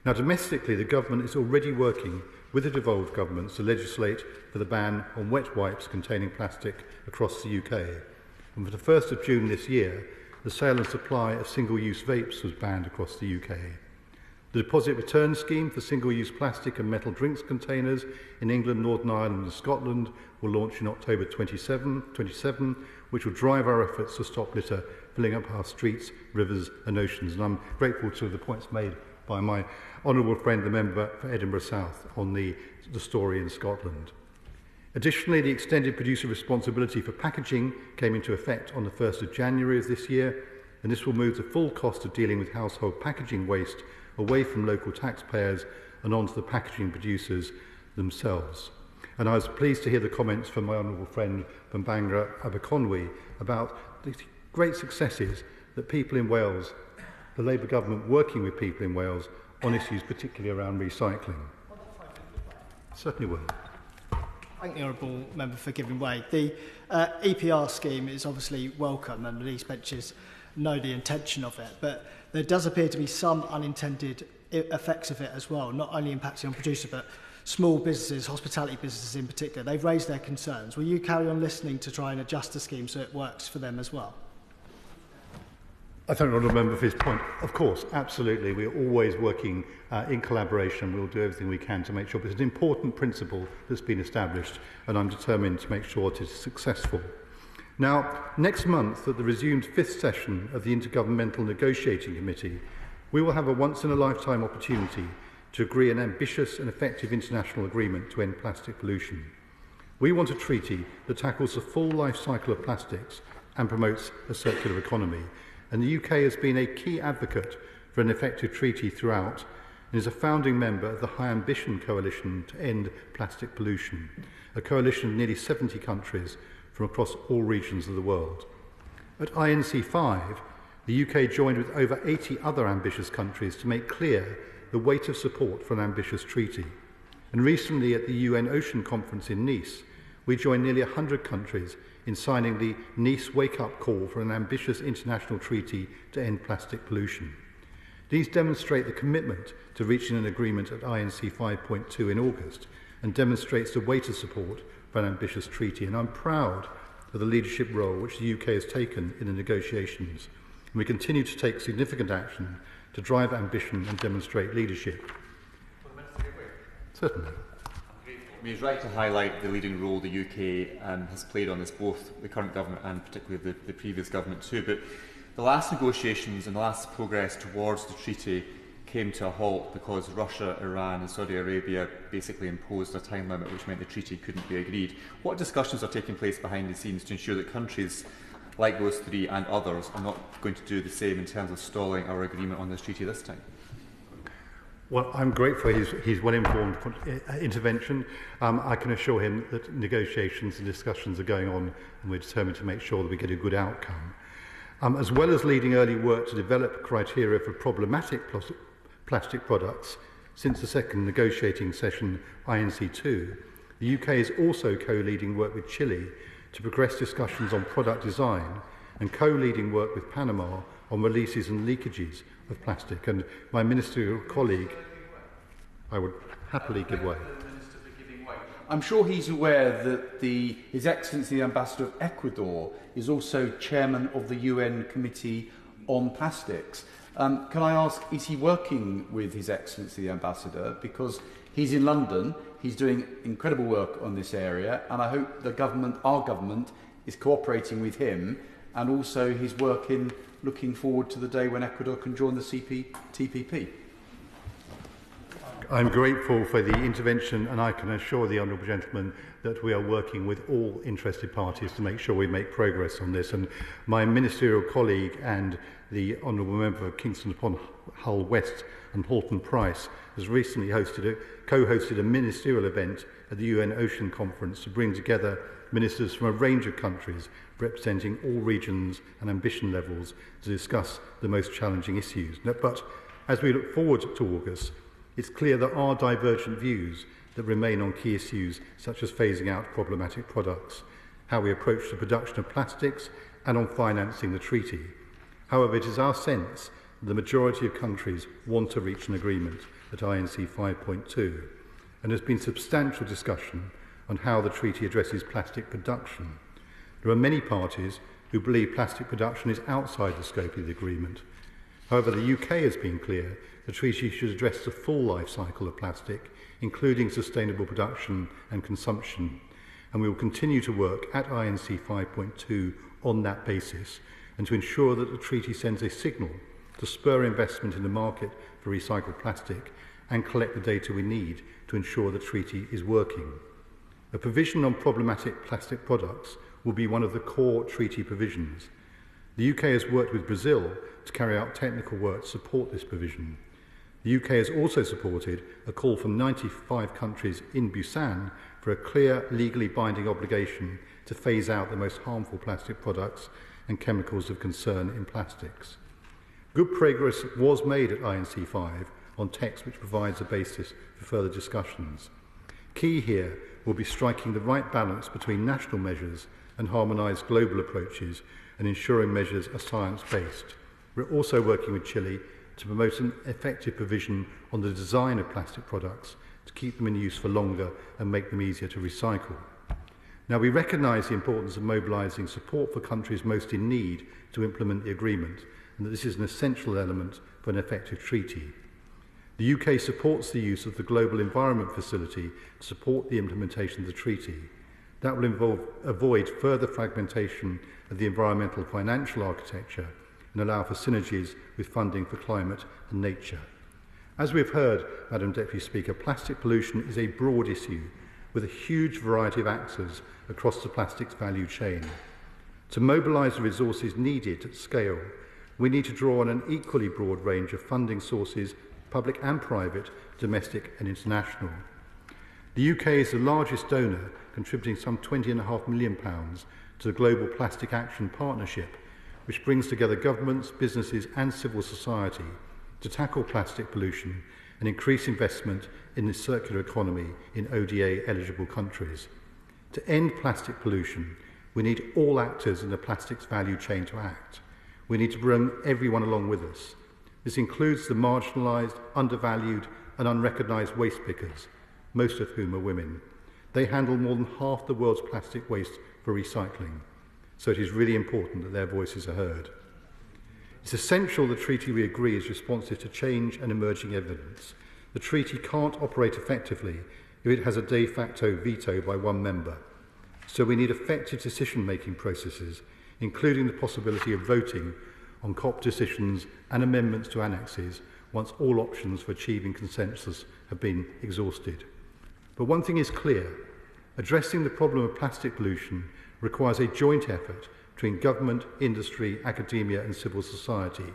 Speaker 2: Now, domestically, the government is already working with the devolved governments to legislate for the ban on wet wipes containing plastic across the UK. And for the 1st of June this year, the sale and supply of single-use vapes was banned across the UK. The deposit return scheme for single-use plastic and metal drinks containers in England, Northern Ireland and Scotland will launch in October 27, which will drive our efforts to stop litter filling up our streets, rivers and oceans. And I'm grateful to the points made by my honourable friend, the member for Edinburgh South, on the story in Scotland. Additionally, the extended producer responsibility for packaging came into effect on the 1st of January of this year, and this will move the full cost of dealing with household packaging waste away from local taxpayers and onto the packaging producers themselves. And I was pleased to hear the comments from my honourable friend from Bangor Aberconwy about the great successes that people in Wales, the Labour government working with people in Wales on issues particularly around recycling. Certainly will.
Speaker 12: Thank the Honourable Member for giving way. The EPR scheme is obviously welcome and these benches know the intention of it, but there does appear to be some unintended effects of it as well, not only impacting on producers but small businesses, hospitality businesses in particular. They've raised their concerns. Will you carry on listening to try and adjust the scheme so it works for them as well?
Speaker 2: I thank the Honourable Member for his point. Of course, absolutely. We're always working in collaboration. We'll do everything we can to make sure. But it's an important principle that's been established, and I'm determined to make sure it is successful. Now, next month, at the resumed 5th session of the Intergovernmental Negotiating Committee, we will have a once-in-a-lifetime opportunity to agree an ambitious and effective international agreement to end plastic pollution. We want a treaty that tackles the full life cycle of plastics and promotes a circular economy. And the UK has been a key advocate for an effective treaty throughout and is a founding member of the High Ambition Coalition to End Plastic Pollution, a coalition of nearly 70 countries from across all regions of the world. At INC5, the UK joined with over 80 other ambitious countries to make clear the weight of support for an ambitious treaty. And recently at the UN Ocean Conference in Nice, we joined nearly 100 countries in signing the Nice Wake-Up Call for an ambitious international treaty to end plastic pollution. These demonstrate the commitment to reaching an agreement at INC 5.2 in August and demonstrates the weight of support for an ambitious treaty. And I'm proud of the leadership role which the UK has taken in the negotiations. And we continue to take significant action to drive ambition and demonstrate leadership. Certainly.
Speaker 8: He's right to highlight the leading role the UK has played on this, both the current government and particularly the previous government too. But the last negotiations and the last progress towards the treaty came to a halt because Russia, Iran and Saudi Arabia basically imposed a time limit which meant the treaty couldn't be agreed. What discussions are taking place behind the scenes to ensure that countries like those three and others are not going to do the same in terms of stalling our agreement on this treaty this time?
Speaker 2: Well, I'm grateful for his well-informed intervention. I can assure him that negotiations and discussions are going on and we're determined to make sure that we get a good outcome. As well as leading early work to develop criteria for problematic plastic products, since the second negotiating session, INC2, the UK is also co-leading work with Chile to progress discussions on product design and co-leading work with Panama on releases and leakages of plastic. And my ministerial colleague, I would happily give way.
Speaker 5: I'm sure he's aware that His Excellency the Ambassador of Ecuador is also chairman of the UN Committee on Plastics. Can I ask, is he working with His Excellency the Ambassador? Because he's in London, he's doing incredible work on this area, and I hope the government, our government, is cooperating with him, and also he's working, looking forward to the day when Ecuador can join the TPP.
Speaker 2: I'm grateful for the intervention, and I can assure the honourable gentleman that we are working with all interested parties to make sure we make progress on this. And my ministerial colleague and the honourable member of Kingston upon Hull West and Halton Price has recently co-hosted a ministerial event at the UN Ocean Conference to bring together ministers from a range of countries representing all regions and ambition levels to discuss the most challenging issues. But as we look forward to August, it's clear there are divergent views that remain on key issues such as phasing out problematic products, how we approach the production of plastics, and on financing the treaty. However, it is our sense that the majority of countries want to reach an agreement at INC 5.2, and there's been substantial discussion on how the treaty addresses plastic production. There are many parties who believe plastic production is outside the scope of the agreement. However, the UK has been clear the treaty should address the full life cycle of plastic, including sustainable production and consumption, and we will continue to work at INC 5.2 on that basis and to ensure that the treaty sends a signal to spur investment in the market for recycled plastic and collect the data we need to ensure the treaty is working. A provision on problematic plastic products will be one of the core treaty provisions. The UK has worked with Brazil to carry out technical work to support this provision. The UK has also supported a call from 95 countries in Busan for a clear, legally binding obligation to phase out the most harmful plastic products and chemicals of concern in plastics. Good progress was made at INC 5 on text which provides a basis for further discussions. Key here will be striking the right balance between national measures and harmonised global approaches and ensuring measures are science-based. We're also working with Chile to promote an effective provision on the design of plastic products to keep them in use for longer and make them easier to recycle. Now, we recognise the importance of mobilising support for countries most in need to implement the agreement, and that this is an essential element for an effective treaty. The UK supports the use of the Global Environment Facility to support the implementation of the treaty. That will avoid further fragmentation of the environmental financial architecture and allow for synergies with funding for climate and nature. As we've heard, Madam Deputy Speaker, plastic pollution is a broad issue with a huge variety of actors across the plastics value chain. To mobilise the resources needed at scale, we need to draw on an equally broad range of funding sources, public and private, domestic and international. The UK is the largest donor, contributing some £20.5 million to the Global Plastic Action Partnership, which brings together governments, businesses and civil society to tackle plastic pollution and increase investment in the circular economy in ODA-eligible countries. To end plastic pollution, we need all actors in the plastics value chain to act. We need to bring everyone along with us. This includes the marginalised, undervalued and unrecognised waste pickers, most of whom are women. They handle more than half the world's plastic waste for recycling, so it is really important that their voices are heard. It's essential the treaty we agree is responsive to change and emerging evidence. The treaty can't operate effectively if it has a de facto veto by one member. So we need effective decision-making processes, including the possibility of voting on COP decisions and amendments to annexes once all options for achieving consensus have been exhausted. But one thing is clear: addressing the problem of plastic pollution requires a joint effort between government, industry, academia and civil society.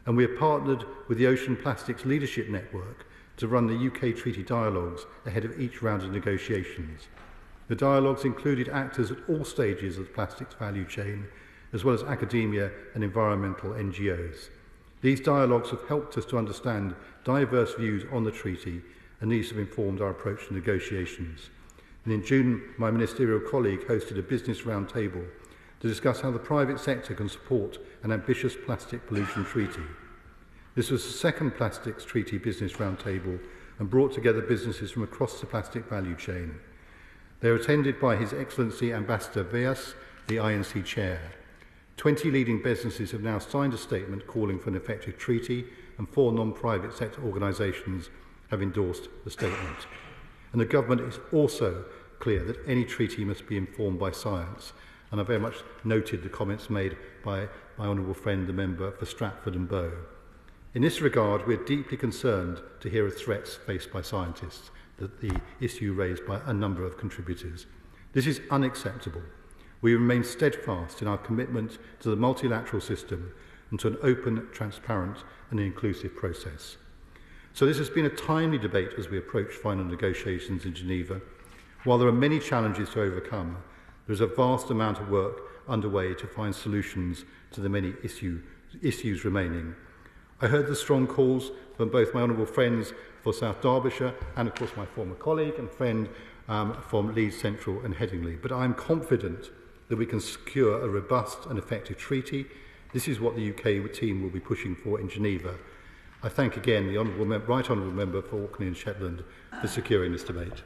Speaker 2: And we have partnered with the Ocean Plastics Leadership Network to run the UK treaty dialogues ahead of each round of negotiations. The dialogues included actors at all stages of the plastics value chain, as well as academia and environmental NGOs. These dialogues have helped us to understand diverse views on the treaty, and these have informed our approach to negotiations. And in June, my ministerial colleague hosted a business roundtable to discuss how the private sector can support an ambitious plastic pollution treaty. This was the second plastics treaty business roundtable and brought together businesses from across the plastic value chain. They were attended by His Excellency Ambassador Vyas, the INC Chair. 20 leading businesses have now signed a statement calling for an effective treaty, and 4 non-private sector organisations have endorsed the statement. And the government is also clear that any treaty must be informed by science, and I very much noted the comments made by my honourable friend, the member for Stratford and Bow. In this regard, we are deeply concerned to hear of threats faced by scientists, that the issue raised by a number of contributors. This is unacceptable. We remain steadfast in our commitment to the multilateral system and to an open, transparent and inclusive process. So this has been a timely debate as we approach final negotiations in Geneva. While there are many challenges to overcome, there is a vast amount of work underway to find solutions to the many issues remaining. I heard the strong calls from both my honourable friends for South Derbyshire and of course my former colleague and friend from Leeds Central and Headingley, but I am confident that we can secure a robust and effective treaty. This is what the UK team will be pushing for in Geneva. I thank again the Right Honourable Member for Orkney and Shetland for securing this debate.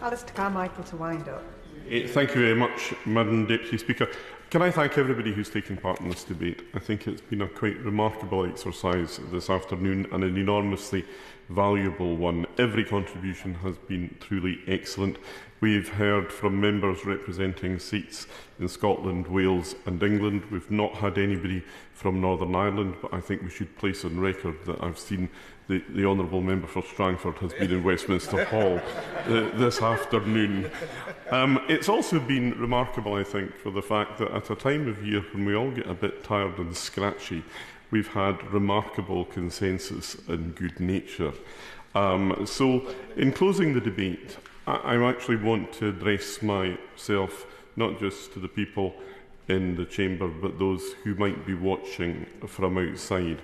Speaker 1: Alistair Carmichael to wind up.
Speaker 4: Thank you very much, Madam Deputy Speaker. Can I thank everybody who's taken part in this debate? I think it's been a quite remarkable exercise this afternoon and an enormously valuable one. Every contribution has been truly excellent. We've heard from members representing seats in Scotland, Wales and England. We've not had anybody from Northern Ireland, but I think we should place on record that I've seen the Honourable Member for Strangford has been in Westminster Hall this afternoon. It's also been remarkable, I think, for the fact that at a time of year when we all get a bit tired and scratchy, we've had remarkable consensus and good nature. So, in closing the debate, I actually want to address myself not just to the people in the chamber, but those who might be watching from outside.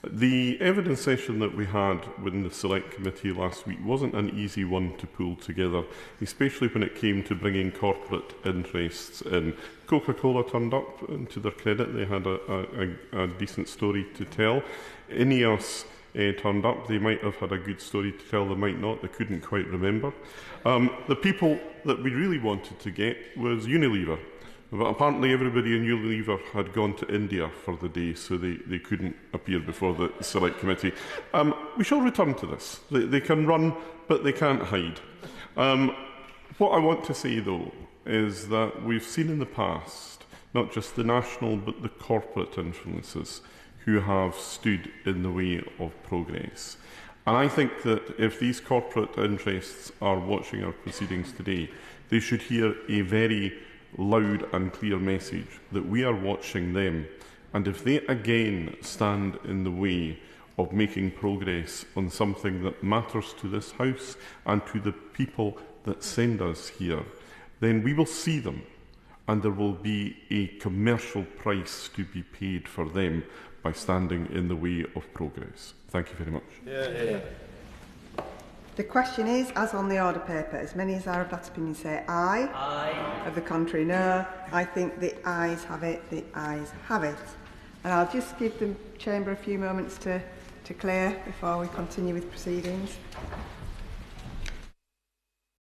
Speaker 4: The evidence session that we had within the Select Committee last week wasn't an easy one to pull together, especially when it came to bringing corporate interests in. Coca-Cola turned up, and to their credit, they had a decent story to tell. INEOS turned up. They might have had a good story to tell, they might not, they couldn't quite remember. The people that we really wanted to get was Unilever. But apparently everybody in Unilever had gone to India for the day, so they couldn't appear before the Select Committee. We shall return to this. They can run, but they can't hide. What I want to say, though, is that we've seen in the past, not just the national, but the corporate influences who have stood in the way of progress. And I think that if these corporate interests are watching our proceedings today, they should hear a very loud and clear message that we are watching them, and if they again stand in the way of making progress on something that matters to this House and to the people that send us here, then we will see them, and there will be a commercial price to be paid for them by standing in the way of progress. Thank you very much.
Speaker 1: Yeah. The question is, as on the order paper, as many as are of that opinion say aye. Aye. Of the contrary, no. I think the ayes have it. The ayes have it. And I'll just give the Chamber a few moments to clear before we continue with proceedings.